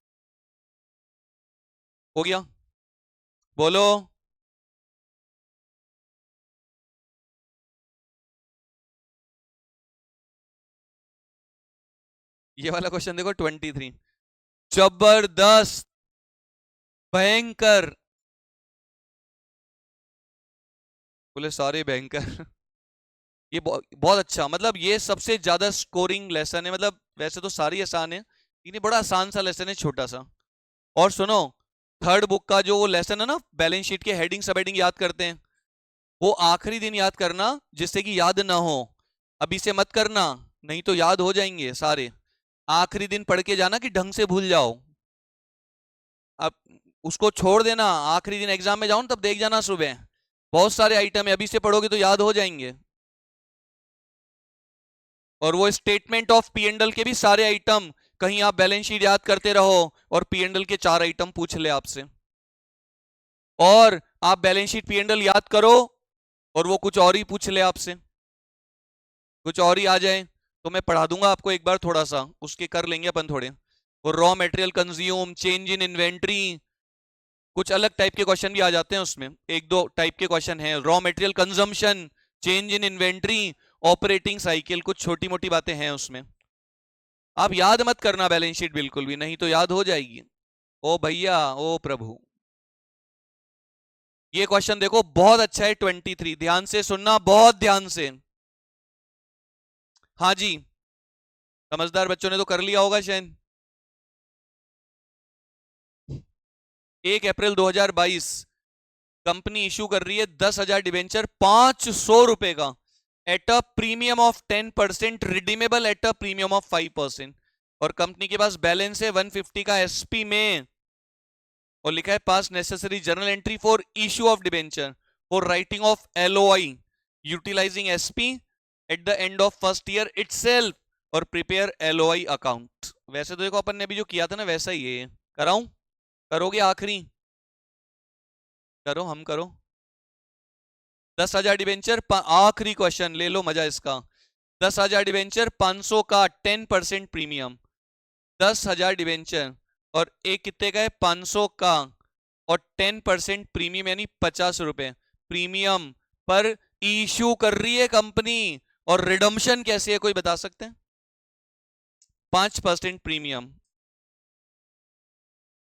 हो गया? बोलो। ये वाला क्वेश्चन देखो 23, जबरदस्त, भयंकर, बोले सारे भयंकर। ये बहुत अच्छा, मतलब ये सबसे ज्यादा स्कोरिंग लेसन है, मतलब वैसे तो सारी आसान है लेकिन ये बड़ा आसान सा लेसन है, छोटा सा। और सुनो, थर्ड बुक का जो वो लेसन है ना, बैलेंस शीट के हेडिंग सब हेडिंग याद करते हैं, वो आखिरी दिन याद करना, जिससे कि याद ना हो। अभी से मत करना, नहीं तो याद हो जाएंगे सारे। आखिरी दिन पढ़ के जाना कि ढंग से भूल जाओ। अब उसको छोड़ देना, आखिरी दिन एग्जाम में जाओ ना, तब देख जाना सुबह, बहुत सारे आइटम है, अभी से पढ़ोगे तो याद हो जाएंगे। और वो statement of P and L के भी सारे आइटम, कहीं आप बैलेंस शीट याद करते रहो और पी एंड एल के 4 आइटम पूछ ले आपसे, और आप balance sheet P and L याद करो और वो कुछ और ही पूछ ले आपसे, कुछ और ही आ जाए, तो मैं पढ़ा दूंगा आपको एक बार थोड़ा सा, उसके कर लेंगे अपन थोड़े। वो raw material consume, change in inventory, कुछ अलग टाइप के क्वेश्चन भी आ जाते हैं उसमें, एक दो टाइप के क्वेश्चन है, raw material consumption, change in inventory, operating cycle, कुछ छोटी मोटी बातें हैं उसमें। आप याद मत करना बैलेंस शीट बिल्कुल भी, नहीं तो याद हो जाएगी। ओ भैया, ओ प्रभु। ये क्वेश्चन देखो बहुत अच्छा है, 23, ध्यान से सुनना, बहुत ध्यान से। हाँ जी, समझदार बच्चों ने तो कर लिया होगा शायद। 1 अप्रैल 2022 कंपनी इशू कर रही है 10,000 डिवेंचर 500 रुपए का, eight a premium of 10%, redeemable eight a premium of 5%, और कंपनी के पास बैलेंस है 150 का एसपी में, और लिखा है pass necessary journal entry for issue of debenture for writing off LOI utilising SP at the end of first year itself, और prepare LOI account. वैसे तो देखो अपन ने अभी जो किया था ना वैसा ही है, कराऊं? करोगे आखिरी? करो, हम करो। 10,000 डिवेंचर, आखिरी क्वेश्चन ले लो मजा इसका। 10,000 डिवेंचर 500 का 10% प्रीमियम, 10,000 डिवेंचर, और एक कितने का है 500 का, और 10% प्रीमियम यानी 50 रुपए प्रीमियम पर इशू कर रही है कंपनी, और रिडम्शन कैसे है कोई बता सकते हैं? 5% प्रीमियम।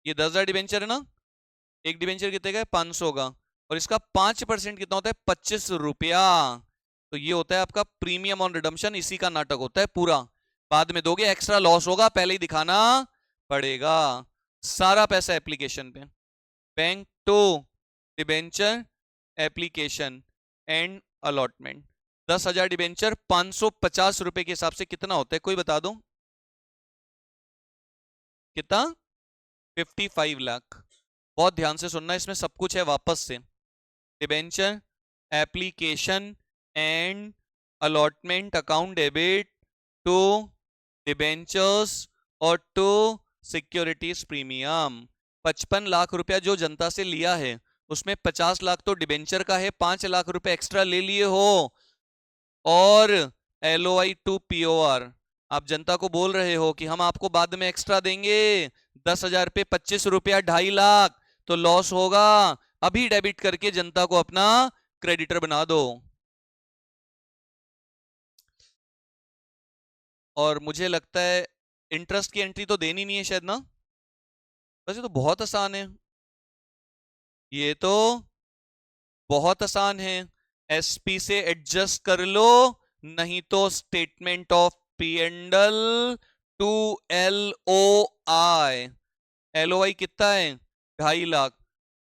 ये 10,000 डिवेंचर है ना, एक डिवेंचर कितने का है 500 का, और इसका 5% कितना होता है 25 रुपया। तो ये होता है आपका प्रीमियम ऑन रिडम्शन, इसी का नाटक होता है पूरा। बाद में दोगे एक्स्ट्रा लॉस होगा, पहले ही दिखाना पड़ेगा। सारा पैसा एप्लीकेशन पे। Bank to debenture application and allotment. 10,000 debenture 550 रुपए के हिसाब से कितना होता है कोई बता दो? कितना? 55 लाख। बहुत ध्यान से सुनना, इसमें सब कुछ है वापस से। Debenture application and allotment account debit to debentures और टू सिक्योरिटीज प्रीमियम। 55 लाख रुपया जो जनता से लिया है, उसमें 50 लाख तो डिबेंचर का है, 5 लाख रुपए एक्स्ट्रा ले लिए हो, और एलओआई टू पीओआर। आप जनता को बोल रहे हो कि हम आपको बाद में एक्स्ट्रा देंगे, 10,000 पे 25 रुपया, 2.5 लाख तो लॉस होगा, अभी डेबिट करके जनता को अपना क्रेडिटर बना दो। और मुझे लगता है इंटरेस्ट की एंट्री तो देनी नहीं है शायद ना, वैसे तो बहुत आसान है, ये तो बहुत आसान है। एसपी से एडजस्ट कर लो, नहीं तो statement of P and L to L O I. L O I कितना है 2.5 लाख,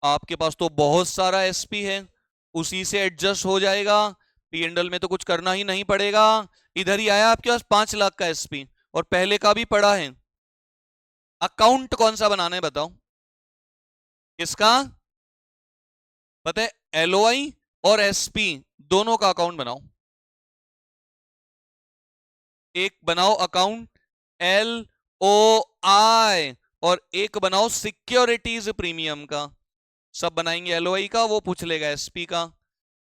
आपके पास तो बहुत सारा एसपी है, उसी से एडजस्ट हो जाएगा, पी एंड एल में तो कुछ करना ही नहीं पड़ेगा। इधर ही आया आपके पास 5 लाख का एसपी, और पहले का भी पड़ा है। अकाउंट कौन सा बनाना है बताओ? इसका पता है, एलओआई और एसपी दोनों का अकाउंट बनाओ। एक बनाओ अकाउंट एल ओ आई, और एक बनाओ सिक्योरिटीज प्रीमियम का। सब बनाएंगे एलओआई का, वो पूछ लेगा एसपी का।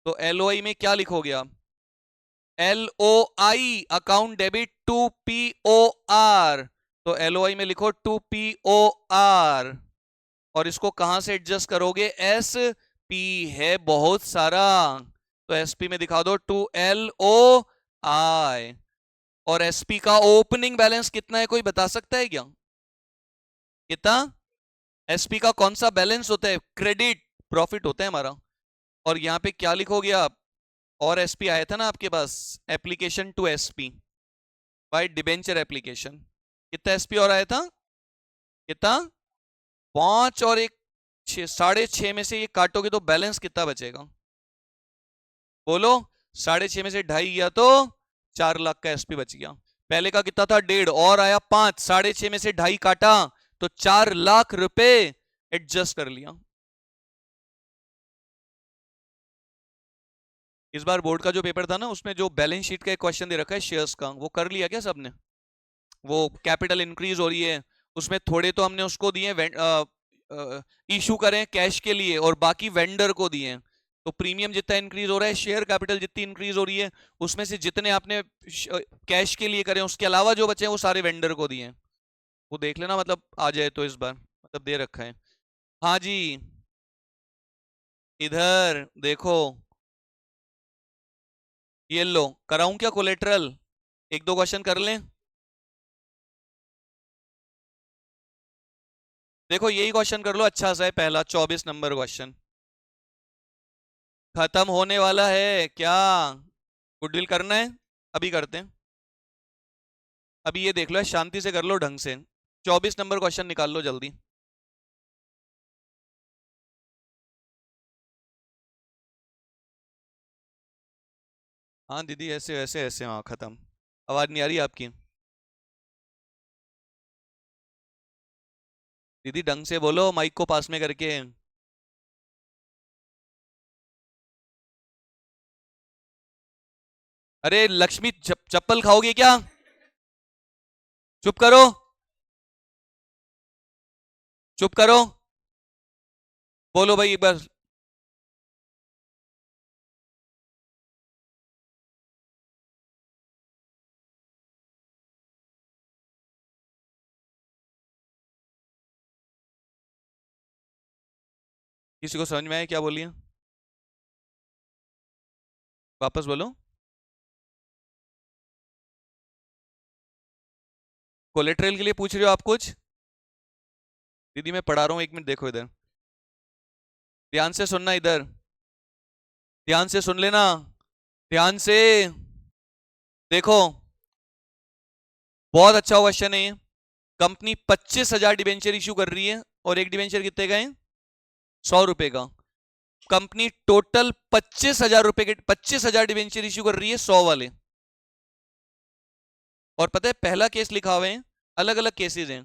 तो एलओआई में क्या लिखोगे आप? L O I account debit to P O R, तो एलओआई में लिखो टू पी ओ आर, और इसको कहां से एडजस्ट करोगे? एस पी है बहुत सारा, तो एसपी में दिखा दो टू एल ओ आई। और एसपी का ओपनिंग बैलेंस कितना है, कोई बता सकता है क्या? कितना? एसपी का कौन सा बैलेंस होता है? क्रेडिट प्रॉफिट होता है हमारा। और यहां पे क्या लिखोगे आप? और एसपी आया था ना आपके पास, application to SP by debenture application. कितना एसपी और आया था? कितना? 5 और एक 6, 6.5 में से ये काटोगे तो बैलेंस कितना बचेगा? बोलो। 6.5 में से 2.5 गया तो 4 लाख का एसपी बच गया। पहले का कितना था? 1.5 और आया 5, 6.5 में से 2.5 काटा तो 4 लाख रुपए एडजस्ट कर लिया। इस बार बोर्ड का जो पेपर था ना, उसमें जो बैलेंस शीट का एक क्वेश्चन दे रखा है शेयर्स का, वो कर लिया क्या सबने? वो कैपिटल इंक्रीज हो रही है, उसमें थोड़े तो हमने उसको दिए, इशू करें कैश के लिए, और बाकी वेंडर को दिए। तो प्रीमियम जितना इंक्रीज हो रहा है, शेयर कैपिटल जितनी इंक्रीज हो रही है, उसमें से जितने आपने कैश के लिए करें, उसके अलावा जो बचे हैं वो सारे वेंडर को दिए। वो देख लेना, मतलब आ जाए तो इस बार, मतलब दे रखा है। हाँ जी, इधर देखो, ये लो, कराऊं क्या कोलेट्रल? एक दो क्वेश्चन कर लें। देखो यही क्वेश्चन कर लो, अच्छा सा है, पहला 24 नंबर क्वेश्चन। खत्म होने वाला है क्या? गुड डील करना है? अभी करते हैं। अभी ये देख लो, शांति से कर लो, ढंग से। 24 नंबर क्वेश्चन निकाल लो जल्दी। हाँ दीदी, ऐसे ऐसे ऐसे, हाँ खत्म। आवाज नहीं आ रही आपकी। दीदी ढंग से बोलो, माइक को पास में करके। अरे लक्ष्मी, चप्पल खाओगे क्या? चुप करो, चुप करो। बोलो भाई एक बार। किसी को समझ में आया क्या बोलिए? वापस बोलो। कोलेट्रल के लिए पूछ रहे हो आप कुछ? दीदी मैं पढ़ा रहा हूँ, 1 मिनट देखो इधर, ध्यान से सुनना इधर, ध्यान से सुन लेना, ध्यान से देखो। बहुत अच्छा क्वेश्चन है ये। कंपनी 25,000 डिबेंचर इशू कर रही है, और एक डिबेंचर कितने का है? 100 रुपए का। कंपनी टोटल 25,000 रुपए के 25,000 डिबेंचर इशू कर रही है, 100 वाले। और पता है पहला केस लिखा हुआ है, अलग अलग केसेस हैं।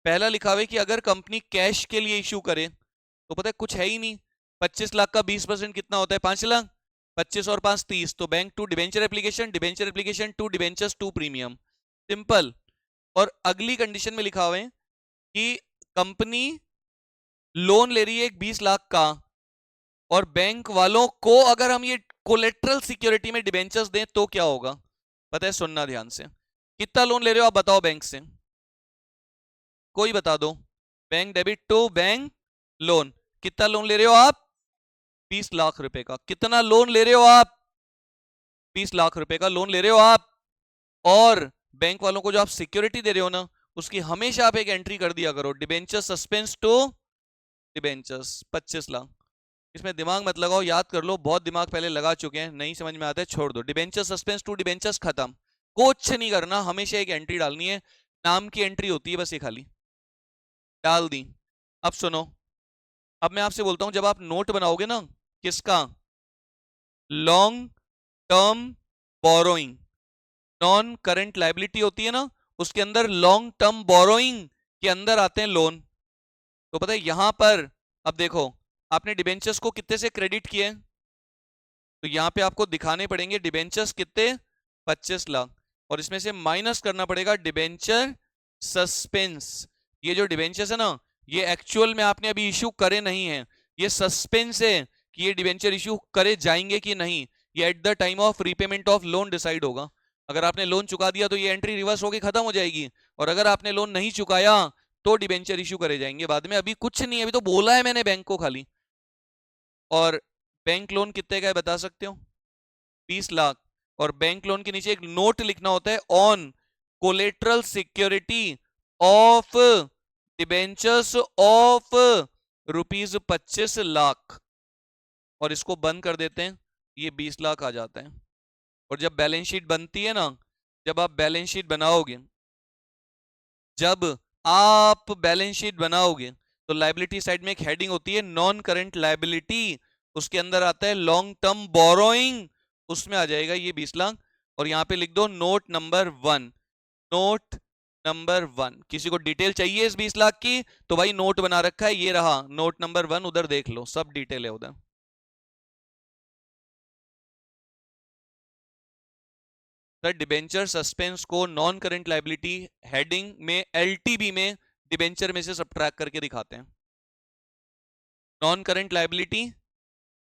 पहला लिखा हुआ है कि अगर कंपनी कैश के लिए इशू करे, तो पता है कुछ है ही नहीं। 25 लाख का 20% कितना होता है? 5 लाख। 25 और 5 30, तो bank to debenture application, debenture application to debentures to premium, simple. और अगली कंडीशन में लिखा हुआ है कि कंपनी लोन ले रही है एक 20 लाख का, और बैंक वालों को अगर हम ये कोलेट्रल सिक्योरिटी में डिबेंचर्स दें तो क्या होगा? पता है? सुनना ध्यान से। कितना लोन ले रहे हो आप, बताओ बैंक से, कोई बता दो। Bank debit to bank loan. कितना लोन ले रहे हो आप? 20 लाख रुपए का। कितना लोन ले रहे हो आप? 20 लाख रुपए का लोन ले रहे हो आप। और बैंक वालों को जो आप सिक्योरिटी दे रहे हो ना, उसकी हमेशा आप एक एंट्री कर दिया करो, debenture suspense to debentures 25 lakh. इसमें दिमाग मत लगाओ, याद कर लो, बहुत दिमाग पहले लगा चुके हैं, नहीं समझ में आता है छोड़ दो। डिबेंचर सस्पेंस टू डिबेंचर्स खत्म। कुछ नहीं करना, हमेशा एक एंट्री डालनी है, नाम की एंट्री होती है बस, ये खाली डाल दी। अब सुनो, अब मैं आपसे बोलता हूं, जब आप नोट बनाओगे ना, किसका? Long term borrowing, non current liability होती है ना, उसके अंदर लॉन्ग टर्म बोरोइंग के अंदर आते हैं लोन। तो पता है यहां पर, अब देखो, आपने डिबेंचर्स को कितने से क्रेडिट किए? तो यहां पे आपको दिखाने पड़ेंगे डिबेंचर्स कितने, 25 लाख, और इसमें से माइनस करना पड़ेगा डिबेंचर सस्पेंस। ये जो डिबेंचर्स है ना, ये एक्चुअल में आपने अभी इशू करे नहीं है, ये सस्पेंस है कि ये डिबेंचर इशू करे जाएंगे कि नहीं। ये at the time of repayment of loan decide होगा। अगर आपने लोन चुका दिया तो ये एंट्री रिवर्स होकर खत्म हो जाएगी, और अगर आपने लोन नहीं चुकाया तो डिबेंचर इशू करे जाएंगे बाद में। अभी कुछ नहीं है, अभी तो बोला है मैंने बैंक को खाली। और बैंक लोन कितने का है बता सकते हो? 20 लाख। और बैंक लोन के नीचे एक नोट लिखना होता है on collateral security of debentures of ₹25 lakh, और इसको बंद कर देते हैं, ये 20 लाख आ जाता है। और जब बैलेंस शीट बनती है ना, जब आप बैलेंस शीट बनाओगे, जब आप बैलेंस शीट बनाओगे तो लायबिलिटी साइड में एक हेडिंग होती है नॉन करंट लायबिलिटी, उसके अंदर आता है लॉन्ग टर्म बोरोइंग, उसमें आ जाएगा ये 20 लाख। और यहां पे लिख दो नोट नंबर 1, नोट नंबर 1। किसी को डिटेल चाहिए इस 20 लाख की तो भाई नोट बना रखा है, ये रहा नोट नंबर 1, उधर देख लो, सब डिटेल है उधर। सर डिबेंचर सस्पेंस को नॉन करंट लायबिलिटी हेडिंग में एलटीबी में डिबेंचर में से सब्ट्रैक्ट करके दिखाते हैं। Non current liability,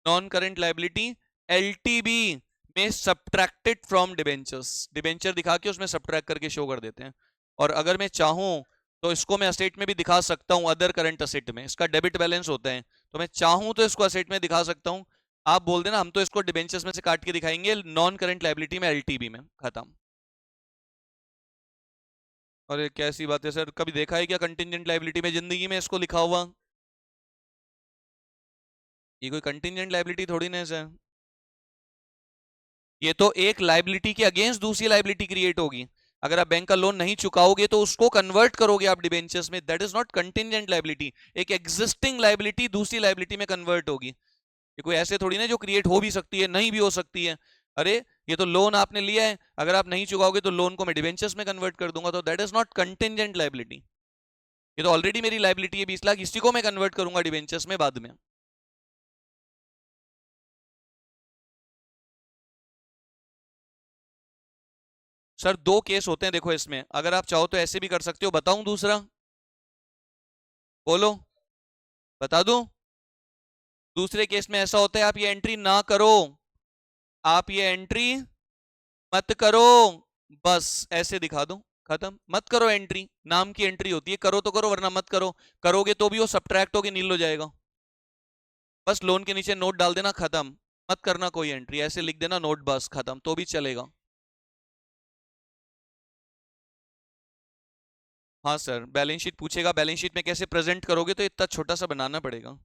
non current liability LTB में सब्ट्रैक्टेड फ्रॉम डिबेंचर्स, डिबेंचर दिखा के उसमें सब्ट्रैक्ट करके शो कर देते हैं। और अगर मैं चाहूं तो इसको मैं असेट में भी दिखा सकता हूं, अदर करंट असेट में, इसका डेबिट बैलेंस होता है, तो मैं चाहूं तो इसको असेट में दिखा सकता हूं। आप बोल देना हम तो इसको डिबेंचर्स में से काट के दिखाएंगे नॉन करंट लायबिलिटी में एलटीबी में, खत्म। अरे कैसी बात है सर, कभी देखा है क्या कंटिंजेंट लायबिलिटी में जिंदगी में इसको लिखा हुआ? ये कोई कंटिंजेंट लायबिलिटी थोड़ी ना है सर, ये तो एक लायबिलिटी के अगेंस्ट दूसरी लायबिलिटी क्रिएट होगी। अगर आप बैंक का लोन नहीं चुकाओगे तो उसको कन्वर्ट करोगे आप डिबेंचर्स में, that is not contingent liability. एक एग्जिस्टिंग लायबिलिटी दूसरी लायबिलिटी में कन्वर्ट होगी, ये कोई ऐसे थोड़ी ना जो क्रिएट हो भी सकती है, नहीं भी हो सकती है। अरे ये तो लोन आपने लिया है, अगर आप नहीं चुकाओगे तो लोन को मैं डिबेंचर्स में कन्वर्ट कर दूंगा, तो that is not contingent liability. ये तो ऑलरेडी मेरी लायबिलिटी है 20 लाख, इसी को मैं कन्वर्ट करूंगा डिबेंचर्स में बाद में। सर दो केस होते हैं देखो इसमें, अगर आप चाहो तो ऐसे भी कर सकते हो, बताऊं दूसरा? बोलो, बता दूं? दूसरे केस में ऐसा होता है आप ये एंट्री ना करो, आप ये एंट्री मत करो, बस ऐसे दिखा दो, खत्म। मत करो एंट्री, नाम की एंट्री होती है, करो तो करो वरना मत करो, करोगे तो भी वो सब्ट्रैक्ट होके नील हो जाएगा। बस लोन के नीचे नोट डाल देना, खत्म। मत करना कोई एंट्री, ऐसे लिख देना नोट, बस खत्म, तो भी चलेगा। हाँ सर बैलेंस शीट पूछेगा, बैलेंस शीट में कैसे प्रेजेंट करोगे, तो इतना छोटा सा बनाना पड़ेगा।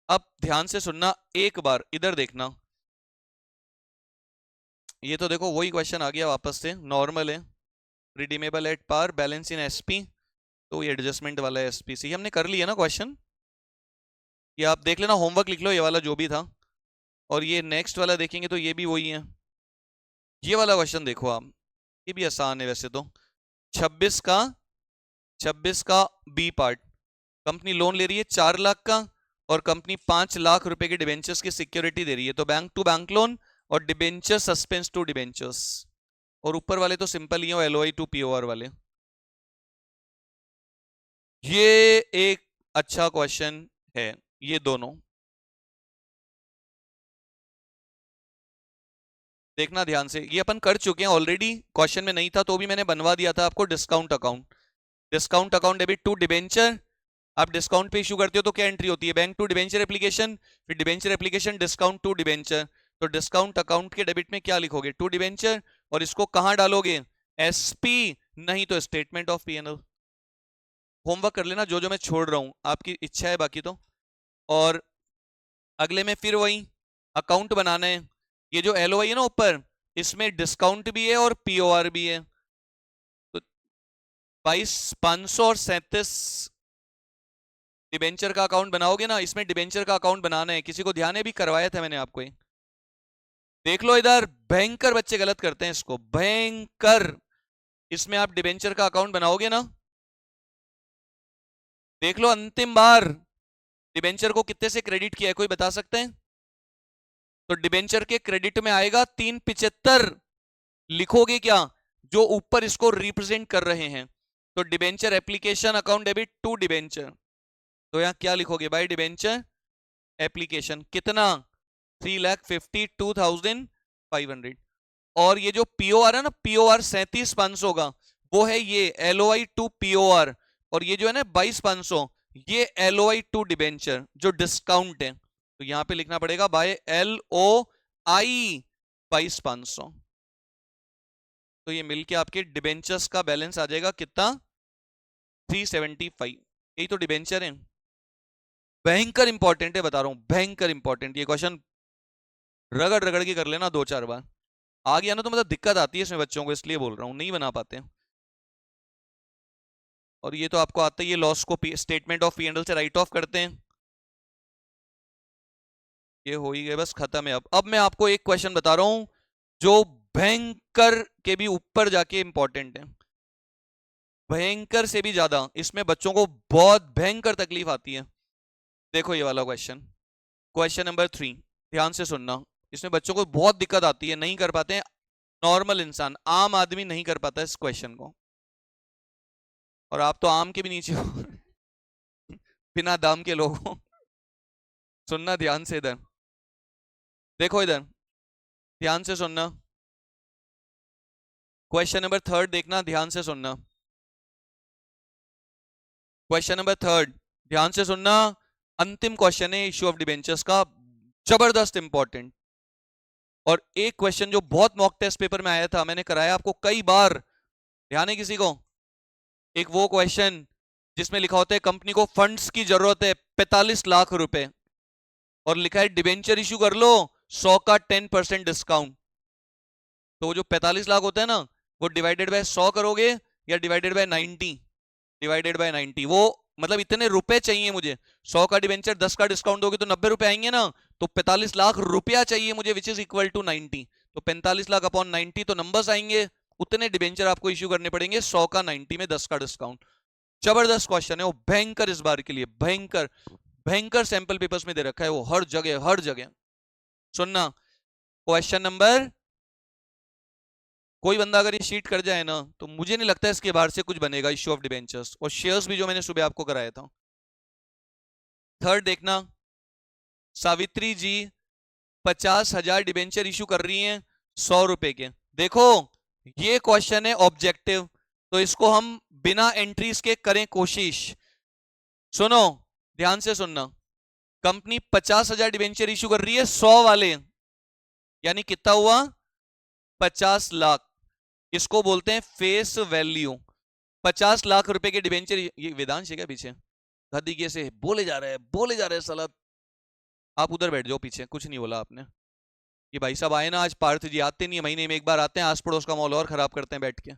अब ध्यान से सुनना, एक बार इधर देखना, ये तो देखो वही क्वेश्चन आ गया वापस से, नॉर्मल है, redeemable at par, balance in SP, तो ये एडजस्टमेंट वाला है एसपीसी, हमने कर लिया ना क्वेश्चन, ये आप देख लेना, होमवर्क लिख लो ये वाला जो भी था। और ये नेक्स्ट वाला देखेंगे तो ये भी वही है, ये वाला क्वेश्चन देखो आप, ये भी आसान है वैसे तो। 26 का 26 का बी पार्ट, कंपनी लोन ले रही है 4 लाख का, और कंपनी 5 लाख रुपए के डिबेंचर्स की सिक्योरिटी दे रही है, तो बैंक टू बैंक लोन और डिबेंचर सस्पेंस टू डिबेंचर्स, और ऊपर वाले तो सिंपल ही है एलओआई टू पीओआर वाले। ये एक अच्छा क्वेश्चन है, ये दोनों देखना ध्यान से, ये अपन कर चुके हैं ऑलरेडी, क्वेश्चन में नहीं था तो भी मैंने बनवा दिया था आपको। Discount account, discount account debit to debenture, आप डिस्काउंट पे इशू करते हो तो क्या एंट्री होती है, बैंक टू डिबेंचर एप्लीकेशन, फिर debenture application discount to debenture, तो डिस्काउंट अकाउंट के डेबिट में क्या लिखोगे, टू डिबेंचर, और इसको कहां डालोगे, एसपी, नहीं तो स्टेटमेंट ऑफ पीएनएल। होमवर्क कर लेना जो जो मैं छोड़ रहा हूं, आपकी इच्छा है बाकी तो। और अगले में फिर वही अकाउंट बनाना है, ये जो एलओआई है ना ऊपर, इसमें डिस्काउंट भी है और पीओआर भी है, तो 22,500 और 37 डिबेंचर का अकाउंट बनाओगे ना, इसमें डिबेंचर का अकाउंट बनाना है, किसी को ध्यान है, भी करवाया था मैंने आपको ये। देख लो इधर, भयंकर बच्चे गलत करते हैं इसको, भयंकर। इसमें आप डिबेंचर का अकाउंट बनाओगे ना, देख लो अंतिम बार डिबेंचर को कितने से क्रेडिट किया है, कोई बता सकते हैं? तो डिबेंचर के क्रेडिट में आएगा 375, लिखोगे क्या, जो ऊपर इसको रिप्रेजेंट कर रहे हैं, तो debenture application account debit to debenture, तो यहां क्या लिखोगे भाई, डिबेंचर एप्लीकेशन कितना, 3,52,500, और ये जो पीओआर है ना, पीओआर 37,500 का, वो है ये एलओआई टू पीओआर, और ये जो है ना 22,500, ये एलओआई टू डिबेंचर जो डिस्काउंट है, तो यहां पे लिखना पड़ेगा बाय एल ओ आई 22,500। तो ये मिलके आपके डिबेंचर्स का बैलेंस आ जाएगा कितना? 375। यही तो डिबेंचर है। भयंकर इंपॉर्टेंट है, बता रहा हूं, भयंकर इंपॉर्टेंट। ये क्वेश्चन रगड़ रगड़ के कर लेना 2-4 बार। आ गया ना तो मतलब दिक्कत आती है इसमें बच्चों को, इसलिए बोल रहा हूं, नहीं बना पाते। और ये तो आपको आता ही है, लॉस को statement of P and L से राइट ऑफ करते हैं। ये हो ही गए, बस खत्म है। अब मैं आपको एक क्वेश्चन बता रहा हूं जो भयंकर के भी ऊपर जाके इंपॉर्टेंट है, भयंकर से भी ज्यादा। इसमें बच्चों को बहुत भयंकर तकलीफ आती है। देखो ये वाला क्वेश्चन, क्वेश्चन नंबर 3, ध्यान से सुनना। इसमें बच्चों को बहुत दिक्कत आती है, नहीं कर पाते हैं। नॉर्मल इंसान, आम आदमी नहीं कर पाता इस क्वेश्चन को। और आप तो आम के भी नीचे हो बिना दाम के लोग हो। सुनना ध्यान से इधर, देखो इधर, ध्यान से सुनना। क्वेश्चन नंबर 3 देखना, ध्यान से सुनना। क्वेश्चन नंबर 3 ध्यान से सुनना। अंतिम क्वेश्चन है इश्यू ऑफ डिबेंचर्स का, जबरदस्त इंपॉर्टेंट। और एक क्वेश्चन जो बहुत मॉक टेस्ट पेपर में आया था, मैंने कराया आपको कई बार, ध्यान है किसी को? एक वो क्वेश्चन जिसमें लिखा होता है कंपनी को फंड्स की जरूरत है 45 लाख रुपए, और लिखा है डिबेंचर इश्यू कर लो 100 का 10% डिस्काउंट। तो वो जो 45 लाख होता है ना, वो डिवाइडेड बाय 100 करोगे या डिवाइडेड बाय 90? Divided by 90। वो मतलब इतने रुपए चाहिए मुझे, 100 का डिबेंचर 10 का डिस्काउंट दोगे तो 90 रुपए आएंगे ना, तो 45 लाख रुपया चाहिए मुझे, विच इज इक्वल टू 90। तो 45 लाख अपॉन 90 तो नंबर्स आएंगे, उतने डिबेंचर आपको इश्यू करने पड़ेंगे 100 का 90 में 10 का डिस्काउंट। जबरदस्त क्वेश्चन है वो, भयंकर, इस बार के लिए भयंकर। भयंकर सैंपल पेपर्स में दे रखा है वो, हर जगह हर जगह। सुनना क्वेश्चन नंबर, कोई बंदा अगर ये शीट कर जाए ना तो मुझे नहीं लगता इसके बाहर से कुछ बनेगा इश्यू ऑफ डिबेंचर्स और शेयर्स भी, जो मैंने सुबह आपको कराया था। 3 देखना, सावित्री जी 50,000 डिबेंचर इशू कर रही हैं 100 रुपए के। देखो ये क्वेश्चन है ऑब्जेक्टिव, तो इसको हम बिना एंट्रीज के करें कोशिश। सुनो ध्यान से सुनना, कंपनी 50,000 डिबेंचर इशू कर रही है 100 वाले, यानी कितना हुआ? 50 लाख। इसको बोलते हैं फेस वैल्यू। 50 लाख रुपए के डिबेंचर, ये वेदांश है क्या पीछे? गद्दी से बोले जा रहे हैं, बोले जा रहे हैं साला। आप उधर बैठ जाओ पीछे, कुछ नहीं बोला आपने। ये भाई साहब आए ना आज, पार्थ जी आते नहीं है, महीने में एक बार आते हैं, आस पड़ोस का माहौल और खराब करते हैं बैठ के।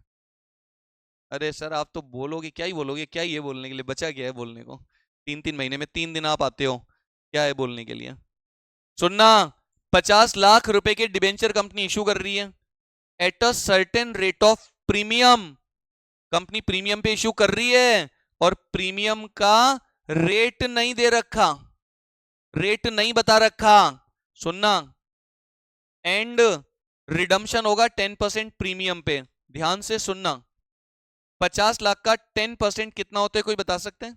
अरे सर आप तो बोलोगे, क्या ही बोलोगे, क्या ही है बोलने के लिए, बचा क्या है बोलने को? 3-3 महीने में 3 दिन आप आते हो, क्या है बोलने के लिए? सुनना, 50 लाख रुपए के डिबेंचर कंपनी इशू कर रही है at a certain rate of premium. Company premium पे इशू कर रही है और प्रीमियम का रेट नहीं दे रखा, रेट नहीं बता रखा। सुनना, एंड रिडम्पशन होगा 10% प्रीमियम पे। ध्यान से सुनना, 50 लाख का 10% कितना होता है, कोई बता सकते हैं?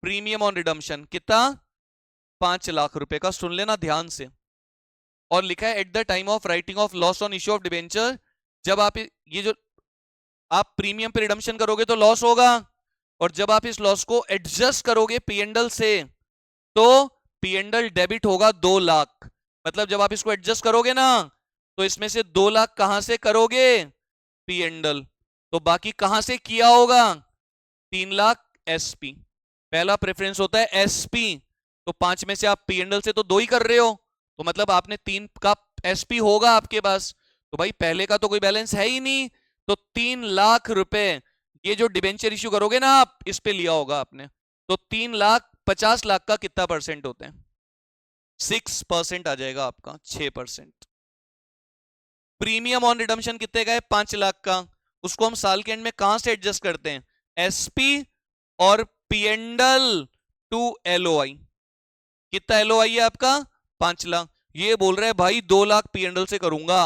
प्रीमियम ऑन रिडम्पशन कितना? 5 लाख रुपए का। सुन लेना ध्यान से। और लिखा है at the time of writing of loss on issue of debenture, जब आप ये जो आप प्रीमियम पे रिडम्पशन करोगे तो लॉस होगा, और जब आप इस लॉस को एडजस्ट करोगे पीएनडल से तो पीएनडल डेबिट होगा 2 लाख। मतलब जब आप इसको एडजस्ट करोगे ना तो इसमें से 2 लाख कहां से करोगे? पीएनडल। तो बाकी कहां से किया होगा? 3 लाख एसपी। पहला प्रेफरेंस होता है एसपी, तो 5 में से आप पीएनडल से तो 2 ही कर रहे हो, तो मतलब आपने 3 का एसपी होगा आपके पास। तो भाई पहले का तो कोई बैलेंस है ही नहीं, तो 3 लाख रुपए ये जो डिबेंचर इश्यू करोगे ना आप, इस पे लिया होगा आपने। तो 3 लाख 50 लाख का कितना परसेंट होते हैं? 6% आ जाएगा आपका, 6%। प्रीमियम ऑन रिडम्पशन कितने का है? 5 लाख का। उसको हम साल के एंड में कहां से एडजस्ट करते हैं? एसपी और पीएनडल टू एलओआई। कितना एलओआई है आपका? 5 लाख। ये बोल रहे हैं भाई 2 लाख पीएनडल से करूंगा,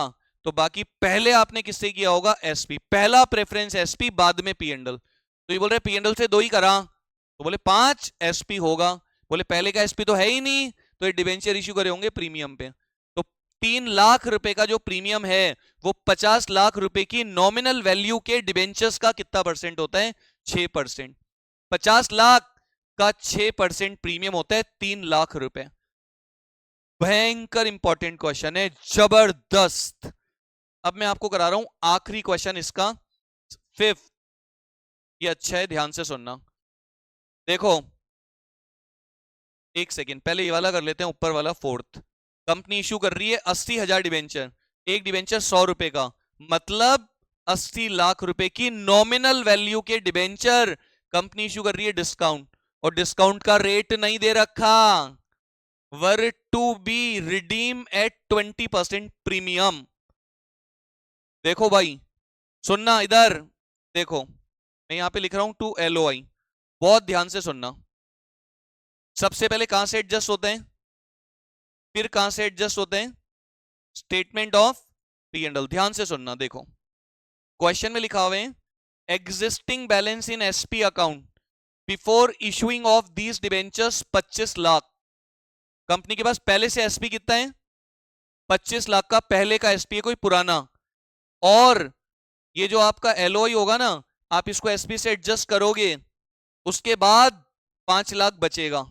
तो बाकी पहले आपने किससे किया होगा? एसपी। पहला प्रेफरेंस एसपी, बाद में पीएनडल। तो ये बोल रहे पीएनडल से 2 ही करा, तो बोले 5 एसपी होगा। बोले पहले का एसपी तो है ही नहीं, तो ये डिबेंचर इश्यू करे होंगे प्रीमियम पे। तो 3 लाख रुपए का जो प्रीमियम है वो 50 लाख रुपए की नॉमिनल वैल्यू के डिबेंचर्स का कितना परसेंट होता है? 6%। 50 लाख का 6% प्रीमियम होता है 3 लाख रुपए। भयंकर इंपॉर्टेंट क्वेश्चन है, जबरदस्त। अब मैं आपको करा रहा हूं आखिरी क्वेश्चन इसका, फिफ्थ। ये अच्छा है, ध्यान से सुनना। देखो, एक सेकेंड, पहले ये वाला कर लेते हैं, ऊपर वाला फोर्थ। कंपनी इश्यू कर रही है 80,000 डिवेंचर, एक डिवेंचर 100 रुपए का, मतलब 80 लाख रुपए की नॉमिनल वैल्यू के डिवेंचर कंपनी इश्यू कर रही है डिस्काउंट, और डिस्काउंट का रेट नहीं दे रखा, were to be redeem at 20% premium. देखो भाई, सुनना इधर, देखो मैं यहां पे लिख रहा हूं टू LOI, बहुत ध्यान से सुनना। सबसे पहले कहां से एडजस्ट होते हैं, फिर कहां से एडजस्ट होते हैं, स्टेटमेंट ऑफ P&L। ध्यान से सुनना, देखो क्वेश्चन में लिखा हुआ है existing balance in SP account before issuing of these debentures 25 lakh. Company के पास पहले से SP कितना है, 25 लाख का पहले का SP है, कोई पुराना, और ये जो आपका LOI होगा ना, आप इसको SP से एडजस्ट करोगे, उसके बाद 5 लाख बचेगा,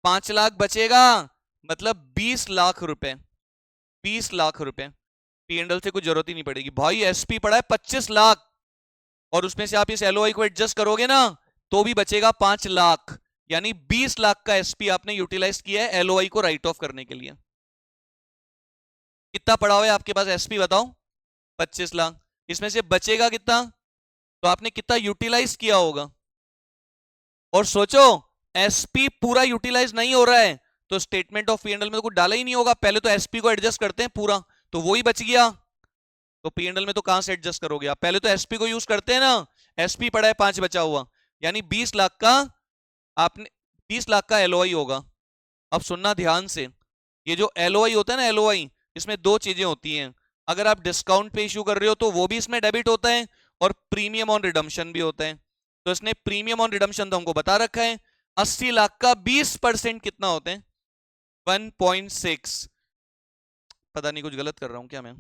5 लाख बचेगा, मतलब 20 लाख रुपए, 20 लाख रुपए। P&L से कुछ जरूरत ही नहीं पड़ेगी भाई, SP पड़ा है 25 लाख, और उसमें से आप इस LOI को एडजस्ट करोगे ना, तो भी बचेगा 5 लाख, यानी 20 लाख का SP आपने यूटिलाइज किया है LOI को राइट ऑफ करने के लिए। कितना पड़ा हुआ है आपके पास SP बताओ, 25 लाख, इसमें से बचेगा कितना, तो आपने कितना यूटिलाइज किया होगा। और सोचो SP पूरा यूटिलाइज नहीं हो रहा है, तो स्टेटमेंट ऑफ P&L में तो कुछ डाला ही नहीं होगा, पहले तो SP को एडजस्ट करते हैं पूरा, तो वो ही बच गया। तो P&L में तो कहां से एडजस्ट करोगे आप, पहले तो SP को यूज करते हैं ना, SP पड़ा है 5 बचा हुआ, यानी 20 लाख का आपने, 20 लाख का LOI होगा। अब सुनना ध्यान से, ये जो LOI होता है ना, LOI, इसमें दो चीजें होती हैं, अगर आप डिस्काउंट पे इश्यू कर रहे हो तो वो भी इसमें डेबिट होता है, और प्रीमियम ऑन रिडम्पशन भी होता है। तो इसने प्रीमियम ऑन रिडम्पशन तो हमको बता रखा है, 80 लाख का 20% कितना होते हैं, 1.6, पता नहीं कुछ गलत कर रहा हूं क्या मैं,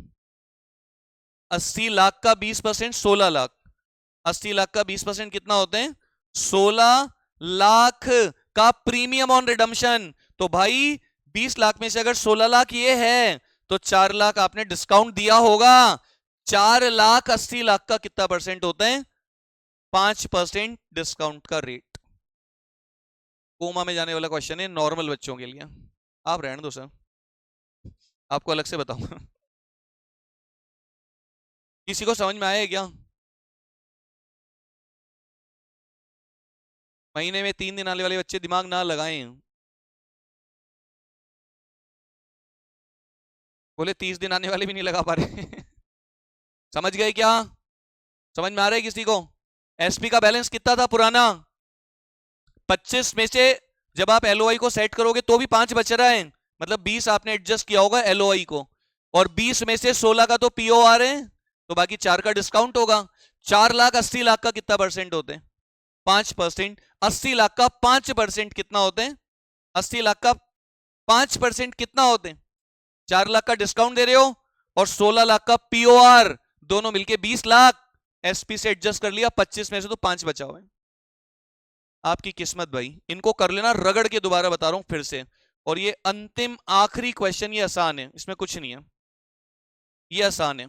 80 लाख का 20% 16 लाख, 80 लाख का 20% कितना होते हैं, 16 लाख का प्रीमियम ऑन रिडम्पशन। तो भाई 20 लाख में से अगर 16 लाख ये है, तो 4 लाख आपने डिस्काउंट दिया होगा, 4 लाख 80 लाख का कितना परसेंट होता है, 5% डिस्काउंट का रेट। कोमा में जाने वाला क्वेश्चन है नॉर्मल बच्चों के लिए, आप रहने दो सर, आपको अलग से बताऊंगा। किसी को समझ में आया है क्या, महीने में 3 दिन आने वाले बच्चे दिमाग ना लगाएं, बोले 30 दिन आने वाले भी नहीं लगा पा रहे। समझ गए क्या, समझ में आ रहा है किसी को। SP का बैलेंस कितना था पुराना, 25 में से जब आप LOI को सेट करोगे तो भी 5 बच रहा है, मतलब 20 आपने एडजस्ट किया होगा LOI को, और 20 में से 16 का तो POR है, तो बाकी 4 का डिस्काउंट होगा। 4 लाख 80 लाख का कितना परसेंट होते हैं, 5%। 80 लाख का 5% कितना होते हैं, 80 लाख का 5% कितना होते हैं, 4 लाख का डिस्काउंट दे रहे हो, और 16 लाख का POR, दोनों मिलके 20 लाख, SP से एडजस्ट कर लिया, 25 में से तो 5 बचा हुआ है। आपकी किस्मत भाई, इनको कर लेना रगड़ के, दोबारा बता रहा हूं फिर से। और ये अंतिम आखिरी क्वेश्चन, ये आसान है, इसमें कुछ नहीं है, ये आसान है।